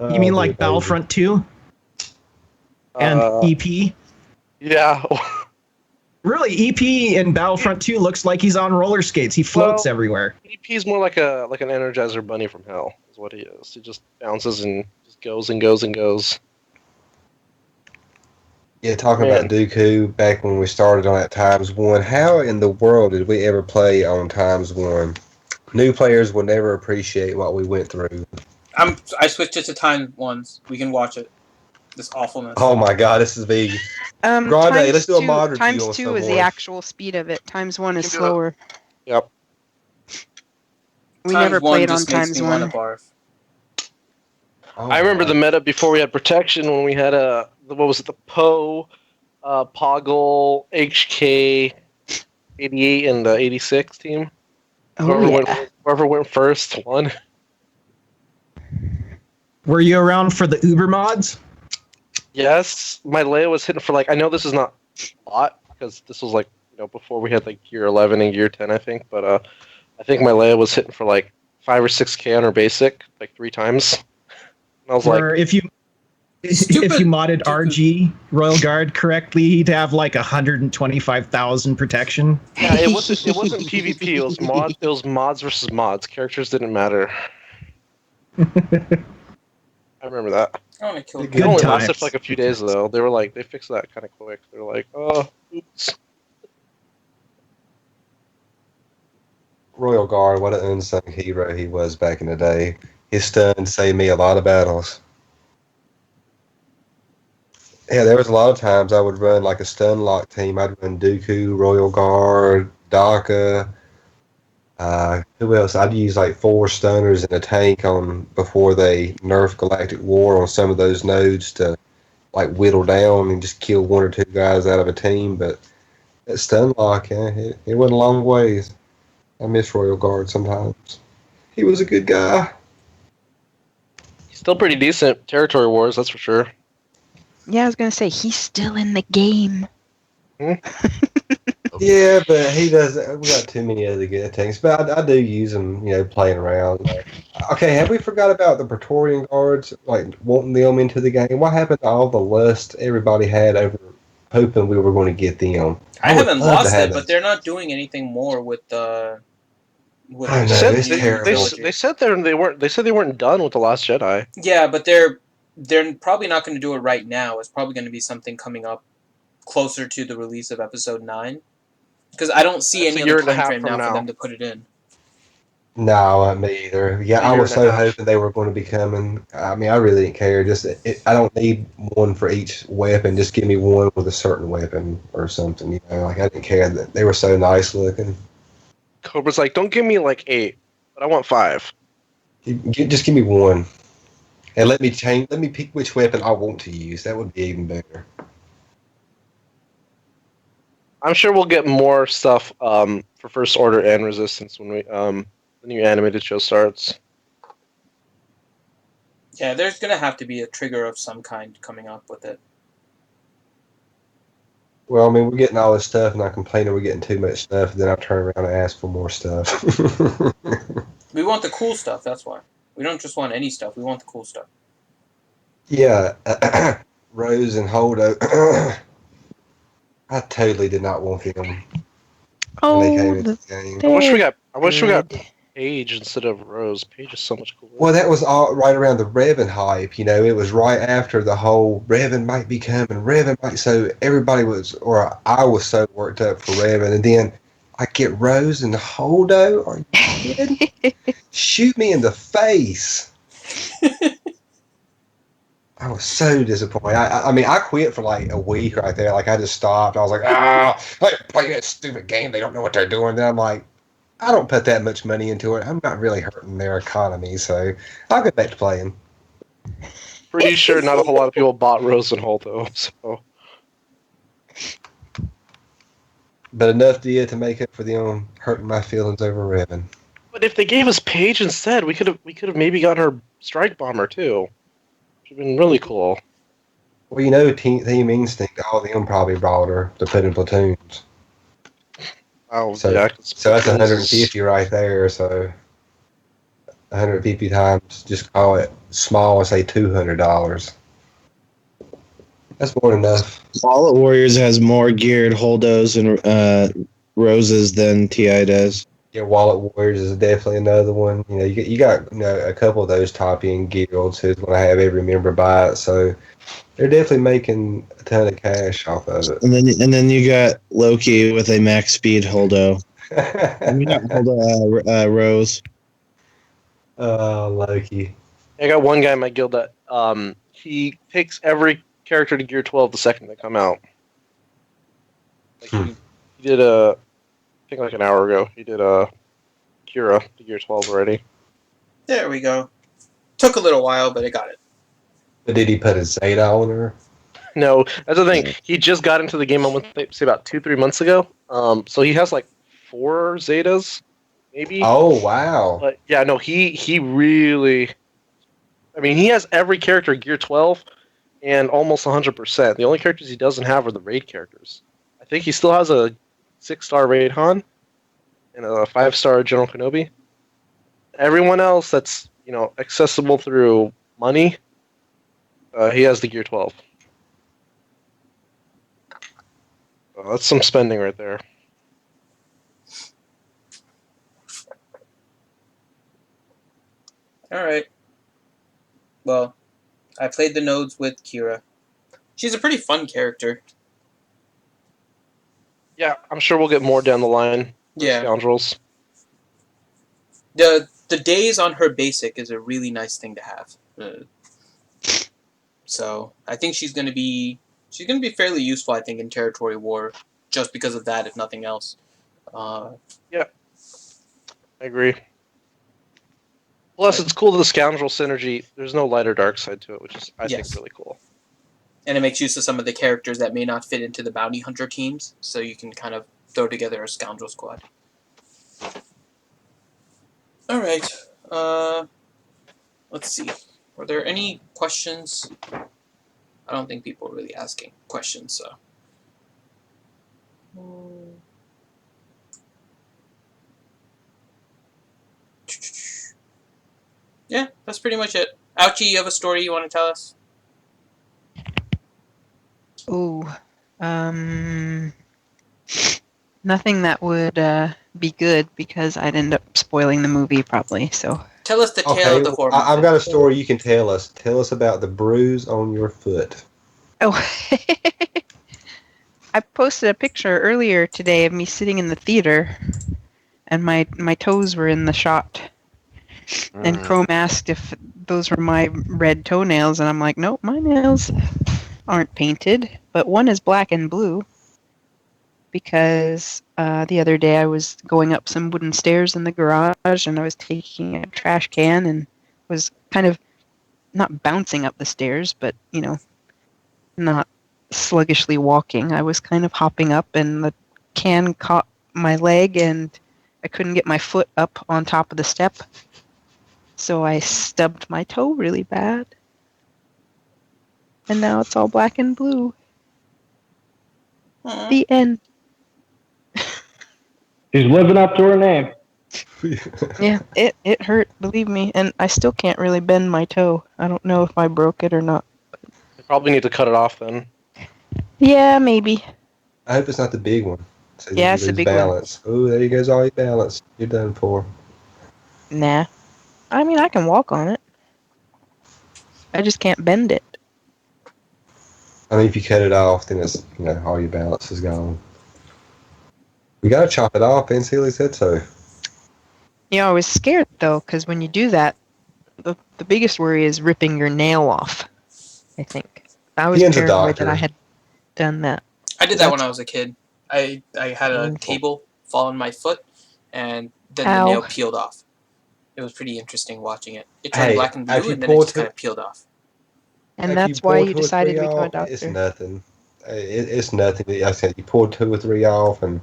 Oh, You mean that'd like be amazing. Battlefront 2 and EP? Yeah. Really, EP in Battlefront 2 looks like he's on roller skates. He floats Well- everywhere. EP's more like an Energizer Bunny from hell, is what he is. He just bounces and just goes and goes and goes. Yeah, talking Man. about Dooku back when we started on that Times 1, how in the world did we ever play on Times 1? New players will never appreciate what we went through. I switched it to time ones. We can watch it. This awfulness. Oh my god, this is big. Grande, times let's do a two, mod review times on 2 some is the more. actual speed of it. Times 1 is can do it. slower. Yep. We Times never one played on just makes times me 1. want to barf. Oh I remember my. the meta before we had protection when we had what was it, the Poe, Poggle, HK, 88, and the 86 team. Oh yeah. Whoever went first won. Were you around for the Uber mods? Yes, my Leia was hitting for like, I know this is not a lot because this was like, before we had like Gear 11 and Gear 10, I think, but I think my Leia was hitting for like 5 or 6K on her basic like 3 times. And I was like, Or if you modded RG Royal Guard correctly, he'd have like 125,000 protection. yeah, it wasn't PvP. It was mods. It was mods versus mods. Characters didn't matter. I remember that. I want to kill It Good only times. lasted for like a few days though. They were like, they fixed that kind of quick. They're like, oh, oops. Royal Guard, what an unsung hero he was back in the day. His stun saved me a lot of battles. Yeah, there was a lot of times I would run like a stun lock team. I'd run Dooku, Royal Guard, Daka. Who else? I'd use like 4 stunners and a tank on before they nerf Galactic War on some of those nodes to like whittle down and just kill 1 or 2 guys out of a team. But that stun lock, it went a long ways. I miss Royal Guard sometimes. He was a good guy. He's still pretty decent. Territory Wars, that's for sure. Yeah, I was gonna say he's still in the game. Yeah, but he does. We got too many other good things. But I do use him, playing around. Okay, have we forgot about the Praetorian Guards, like wanting them into the game? What happened to all the lust everybody had over hoping we were going to get them? I would haven't love to lost have it, but those. they're not doing anything more with the. I know, Said- it's terrible. They said they weren't done with the Last Jedi. Yeah, but they're probably not going to do it right now. It's probably going to be something coming up closer to the release of Episode 9. Because I don't see That's any a year other and a time half frame from now for now. them to put it in. No, me either. Yeah, A I year was and a so half. hoping they were going to be coming. I mean, I really didn't care. I don't need one for each weapon. Just give me one with a certain weapon or something. Like I didn't care that they were so nice looking. Cobra's like, don't give me like 8, but I want 5. Just give me one, and let me change. Let me pick which weapon I want to use. That would be even better. I'm sure we'll get more stuff for First Order and Resistance when the new animated show starts. Yeah, there's gonna have to be a trigger of some kind coming up with it. Well, I mean, we're getting all this stuff, and I complain that we're getting too much stuff. And then I turn around and ask for more stuff. We want the cool stuff, that's why. We don't just want any stuff, we want the cool stuff. Yeah, Rose and Holdo. I totally did not want them when they came into the game. I wish we got Paige instead of Rose. Paige is so much cooler. Well, that was all right around the Revan hype. It was right after the whole Revan might be coming. Revan might. So everybody was, or I was so worked up for Revan, and then I get Rose and Holdo. Are you kidding? Shoot me in the face. I was so disappointed. I mean, I quit for like a week right there. Like, I just stopped. I was like, they play that stupid game. They don't know what they're doing. Then I'm like, I don't put that much money into it. I'm not really hurting their economy, so I'll get back to playing. Pretty sure not a whole lot of people bought Rose and Holdo, so. But enough did to make up for them hurting my feelings over Revan. But if they gave us Paige instead, we could have maybe gotten her Strike Bomber too. Which would have been really cool. Well, Team Instinct, all of them probably brought her to put in platoons. Oh, So, yeah. so that's 150 right there. So 150 times, just call it small and say $200. That's more than enough. Wallet Warriors has more geared Holdos and Roses than TI does. Yeah, Wallet Warriors is definitely another one. You got a couple of those top end guilds who's going to have every member buy it. So they're definitely making a ton of cash off of it. And then you got Loki with a max speed Holdo. I mean, not Holdo, Rose. Loki. I got one guy in my guild that he takes every character to gear 12 the second they come out. Like he did I think like an hour ago, he did Qi'Ra to gear 12 already. There we go. Took a little while, but I got it. But did he put a Zeta on her? No, that's the thing. He just got into the game, I want to say about 2-3 months ago. So he has like 4 Zetas, maybe. Oh, wow. But yeah, no, he really. I mean, he has every character gear 12 and almost 100%. The only characters he doesn't have are the raid characters. I think he still has a 6-star raid Han and a 5-star General Kenobi. Everyone else that's accessible through money, he has the gear 12. That's some spending right there. All right. Well, I played the nodes with Qi'Ra. She's a pretty fun character. Yeah, I'm sure we'll get more down the line. Yeah. Scoundrels. The days on her basic is a really nice thing to have. So I think she's gonna be fairly useful. I think in territory war, just because of that, if nothing else. Yeah, I agree. Plus, it's cool that the Scoundrel synergy. There's no light or dark side to it, which is I think really cool. And it makes use of some of the characters that may not fit into the bounty hunter teams, so you can kind of throw together a scoundrel squad. All right. Let's see. Were there any questions? I don't think people are really asking questions, so. Yeah, that's pretty much it. Ouchie, you have a story you want to tell us? Oh, nothing that would be good because I'd end up spoiling the movie probably. So tell us the tale of the four. I've got a story you can tell us. Tell us about the bruise on your foot. Oh, I posted a picture earlier today of me sitting in the theater, and my toes were in the shot. And Mm. Chrome asked if those were my red toenails, and I'm like, nope, my nails aren't painted, but one is black and blue. Because the other day I was going up some wooden stairs in the garage, and I was taking a trash can and was kind of not bouncing up the stairs, but not sluggishly walking. I was kind of hopping up, and the can caught my leg, and I couldn't get my foot up on top of the step. So I stubbed my toe really bad. And now it's all black and blue. Aw. The end. She's living up to her name. Yeah, it hurt, believe me. And I still can't really bend my toe. I don't know if I broke it or not. You probably need to cut it off then. Yeah, maybe. I hope it's not the big one. So Yeah, you it's the lose big one. balance. Oh, there you goes all your balance. You're done for. Nah. I mean, I can walk on it. I just can't bend it. I mean, if you cut it off, then it's all your balance is gone. We gotta chop it off. Ben Seeley said so. I was scared, though, because when you do that, the biggest worry is ripping your nail off, I think. I was Ian's a paranoid that doctor. I had done that. I did that when I was a kid. I had a Painful. table fall on my foot, and then the Ow. nail peeled off. It was pretty interesting watching it. It turned Hey, black and if blue, you and then it pull just two- kind of peeled off. And if that's pull why two you or decided three to become a off, it's doctor. nothing. It's nothing. Like I said, you pull 2 or 3 off, and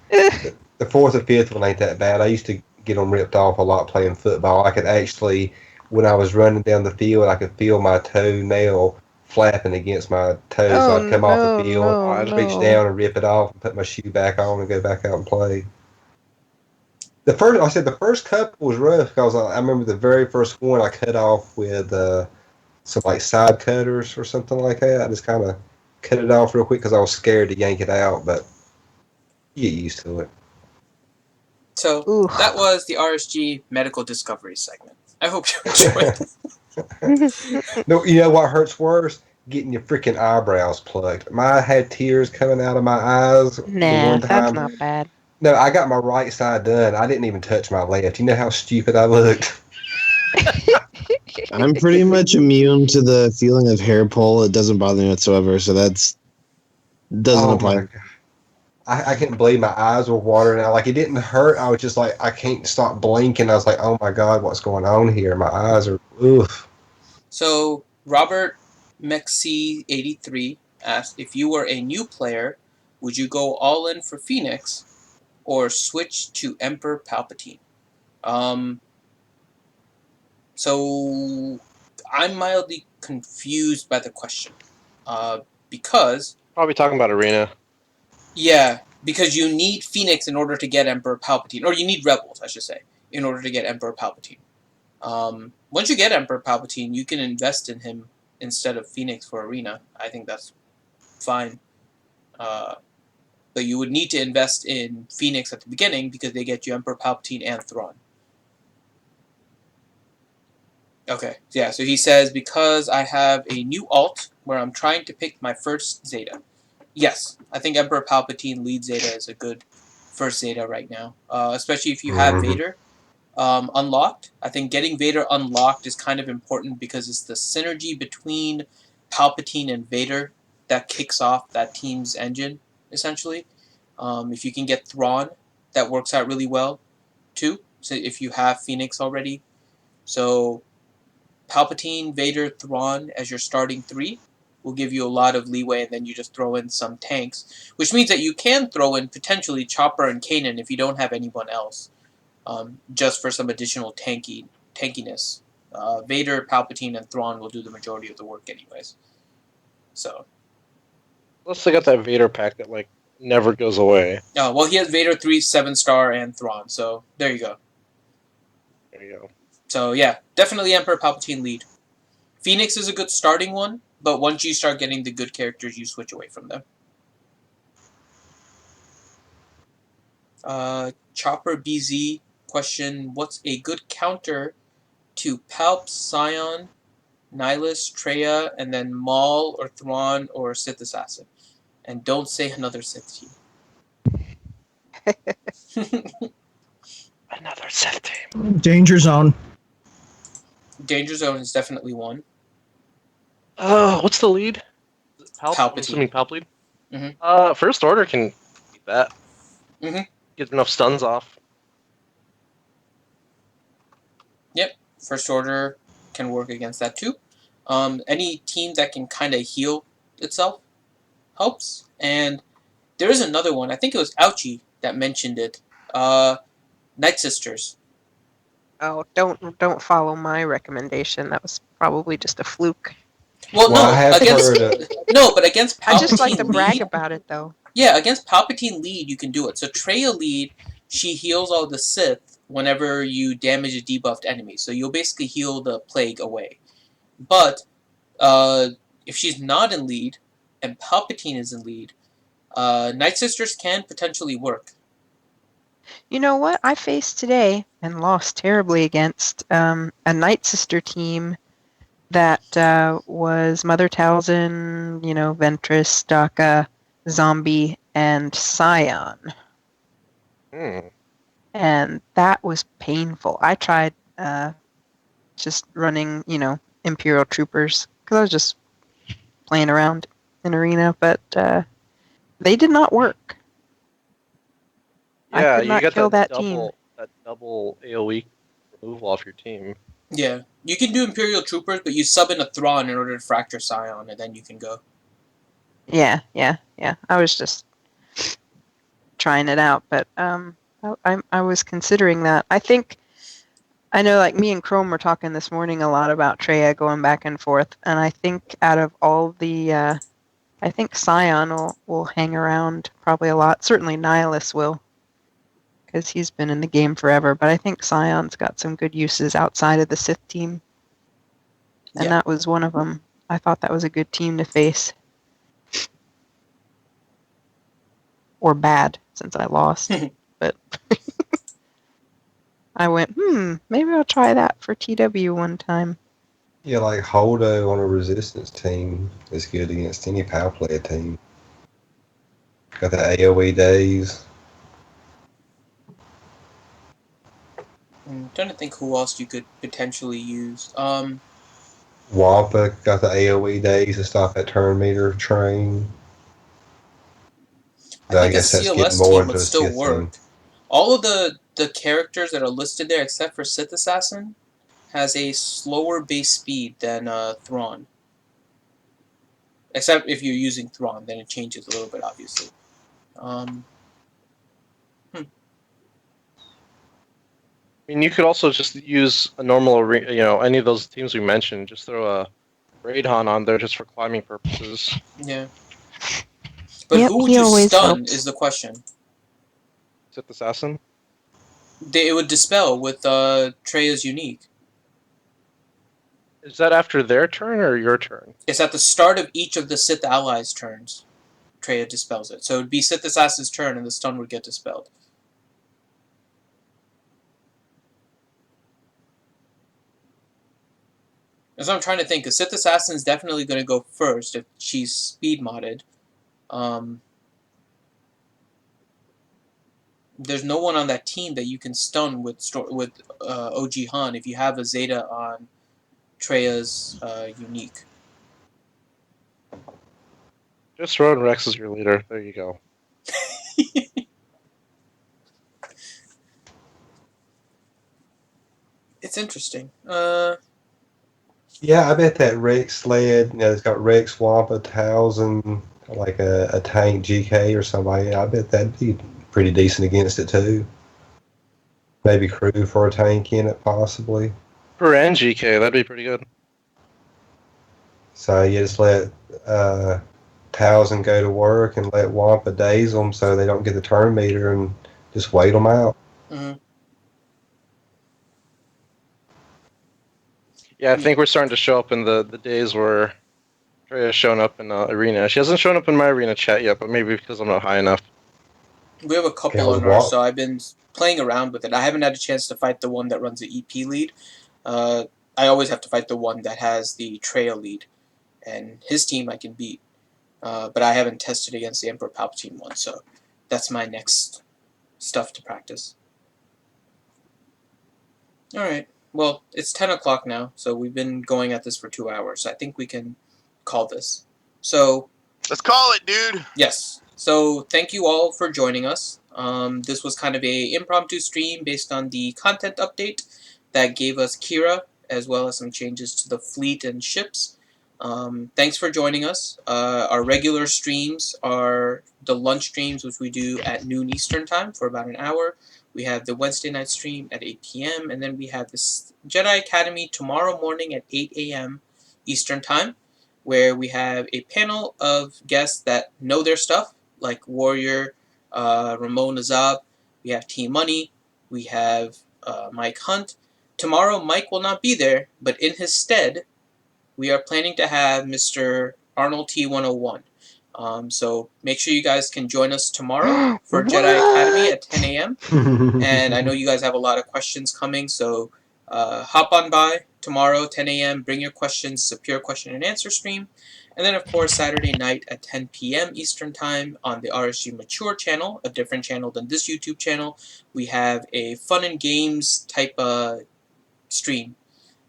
the 4th or 5th one ain't that bad. I used to get them ripped off a lot playing football. I could actually, when I was running down the field, I could feel my toenail flapping against my toe, so Oh, I'd come off the no, field, no, I'd reach no. down and rip it off, and put my shoe back on and go back out and play. The first couple was rough because I remember the very first one I cut off with some like side cutters or something like that. I just kind of cut it off real quick because I was scared to yank it out, but you get used to it. So Ooh. that was the RSG medical discovery segment. I hope you enjoyed it. No, you know what hurts worse? Getting your freaking eyebrows plucked. I had tears coming out of my eyes the Nah, one that's time. not bad. No, I got my right side done. I didn't even touch my left. You know how stupid I looked? I'm pretty much immune to the feeling of hair pull. It doesn't bother me whatsoever, so that's doesn't Oh apply. my god. I couldn't believe my eyes were watering out. Like, it didn't hurt. I was just like, I can't stop blinking. I was like, oh my god, what's going on here? My eyes are, oof. So Robert Mexi83 asked, if you were a new player, would you go all in for Phoenix or switch to Emperor Palpatine? So I'm mildly confused by the question, because Probably talking about Arena. because you need Phoenix in order to get Emperor Palpatine, or you need Rebels, I should say, in order to get Emperor Palpatine. Once you get Emperor Palpatine, you can invest in him instead of Phoenix for Arena. I think that's fine. But you would need to invest in Phoenix at the beginning because they get you Emperor Palpatine and Thrawn. Okay, yeah, so he says, because I have a new alt where I'm trying to pick my first Zeta. Yes, I think Emperor Palpatine lead Zeta is a good first Zeta right now. Especially if you have Vader unlocked. I think getting Vader unlocked is kind of important because it's the synergy between Palpatine and Vader that kicks off that team's engine, essentially. If you can get Thrawn, that works out really well, too. So if you have Phoenix already. So Palpatine, Vader, Thrawn as your starting 3 will give you a lot of leeway, and then you just throw in some tanks, which means that you can throw in potentially Chopper and Kanan if you don't have anyone else, just for some additional tankiness. Vader, Palpatine, and Thrawn will do the majority of the work anyways. So, Plus, they got that Vader pack that like never goes away. well, he has Vader 3, 7-star, and Thrawn, so there you go. There you go. So yeah, definitely Emperor Palpatine lead. Phoenix is a good starting one, but once you start getting the good characters, you switch away from them. Chopper BZ question, what's a good counter to Palp, Scion, Nihilus, Treya, and then Maul or Thrawn or Sith Assassin? And don't say another Sith team. Danger Zone. Danger Zone is definitely one. What's the lead? I'm Palpatine. assuming Palpatine. Mhm. First Order can beat that. Mhm. Get enough stuns off. Yep. First Order can work against that too. Any team that can kind of heal itself helps. And there is another one. I think it was Ouchie that mentioned it. Night Sisters. Oh, don't follow my recommendation. That was probably just a fluke. Well, Well, I no, have against heard. no, but against I just like to Palpatine brag lead. about it though. Yeah, against Palpatine lead, you can do it. So Traya lead, she heals all the Sith whenever you damage a debuffed enemy. So you'll basically heal the plague away. But uh, if she's not in lead and Palpatine is in lead, Night Sisters can potentially work. You know what? I faced today and lost terribly against a Night Sister team that was Mother Talzin, Ventress, Daka, Zombie, and Scion. Hmm. And that was painful. I tried just running, Imperial Troopers because I was just playing around in Arena, but they did not work. I Yeah, could you not get kill that team. that double AoE removal off your team. Yeah, you can do Imperial Troopers, but you sub in a Thrawn in order to fracture Scion, and then you can go. Yeah. I was just trying it out, but I was considering that. I know, like me and Chrome were talking this morning a lot about Traya going back and forth, and I think out of all the, I think Scion will hang around probably a lot. Certainly Nihilus will, because he's been in the game forever. But I think Scion's got some good uses outside of the Sith team, and Yeah. that was one of them. I thought that was a good team to face. Or bad, since I lost. But I went, maybe I'll try that for TW one time. Yeah, like Holdo on a resistance team is good against any power play team. Got the AoE days. I'm trying to think who else you could potentially use. Wampa got the AoE days to stop that turn meter train. I Though I think a guess that's getting CLS more team into would a still Sith thing. work. All of the characters that are listed there, except for Sith Assassin, has a slower base speed than Thrawn. Except if you're using Thrawn, then it changes a little bit, obviously. I mean, you could also just use a normal, any of those teams we mentioned. Just throw a Raidhan on there just for climbing purposes. Yeah. But Yep, who would he you always stun helps. is the question. Sith Assassin. It would dispel with Treya's unique. Is that after their turn or your turn? It's at the start of each of the Sith allies' turns. Treya dispels it. So it would be Sith Assassin's turn and the stun would get dispelled. That's what I'm trying to think, because Sith Assassin's definitely going to go first if she's speed modded. There's no one on that team that you can stun with OG Han if you have a Zeta on Treya's unique. Just throw in Rex as your leader. There you go. It's interesting. Yeah, I bet that Rex sled, it's got Rex, Wampa, Towson, like a tank GK or somebody. I bet that'd be pretty decent against it too. Maybe crew for a tank in it, possibly. For NGK, that'd be pretty good. So you just let Towson go to work and let Wampa daze them so they don't get the turn meter and just wait them out. Mm-hmm. Yeah, I think we're starting to show up in the days where Treya's shown up in Arena. She hasn't shown up in my Arena chat yet, but maybe because I'm not high enough. We have a couple Yeah, with on ours, Wampa. so I've been playing around with it. I haven't had a chance to fight the one that runs the EP lead. I always have to fight the one that has the Treya lead, and his team I can beat. But I haven't tested against the Emperor Palpatine one, so that's my next stuff to practice. All right. Well, it's 10 o'clock now, so we've been going at this for 2 hours. I think we can call this. So, Let's call it, dude. yes. So, thank you all for joining us. This was kind of a impromptu stream based on the content update that gave us Qi'Ra, as well as some changes to the fleet and ships. Thanks for joining us. Our regular streams are the lunch streams, which we do at noon Eastern time for about an hour. We have the Wednesday night stream at 8 p.m. and then we have this Jedi Academy tomorrow morning at 8 a.m. Eastern time, where we have a panel of guests that know their stuff, like Warrior, Ramon Azab. We have Team Money. We have Mike Hunt. Tomorrow, Mike will not be there, but in his stead, we are planning to have Mr. Arnold T101. So make sure you guys can join us tomorrow for Jedi Academy at 10 a.m. And I know you guys have a lot of questions coming, so hop on by tomorrow, 10 a.m. Bring your questions. It's a pure question and answer stream. And then, of course, Saturday night at 10 p.m. Eastern Time on the RSG Mature channel, a different channel than this YouTube channel, we have a fun and games type stream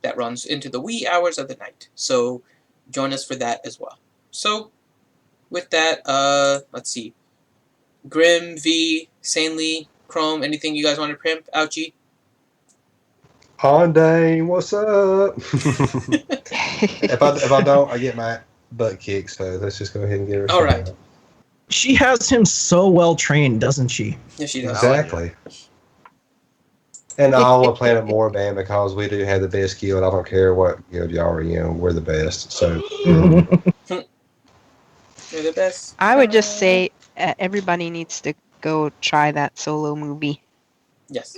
that runs into the wee hours of the night. So join us for that as well. So with that, let's see. Grim, V, Sanely, Chrome, anything you guys want to pimp? Ouchie? Hyundai, what's up? if I don't, I get my butt kicked. So let's just go ahead and get her. All right. She has him so well trained, doesn't she? Yes, she does. Exactly. And I want to Planet More Band because we do have the best guild. I don't care what guild y'all are in. We're the best. So You're the best. I would just say everybody needs to go try that Solo movie. Yes.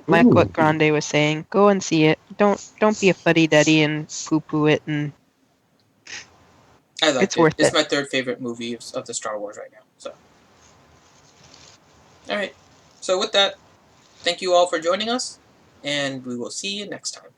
Like Ooh. what Grande was saying, go and see it. Don't be a fuddy-duddy and poo-poo it. And I like It's it. worth It's it. my third favorite movie of the Star Wars right now. So, all right. So with that, thank you all for joining us, and we will see you next time.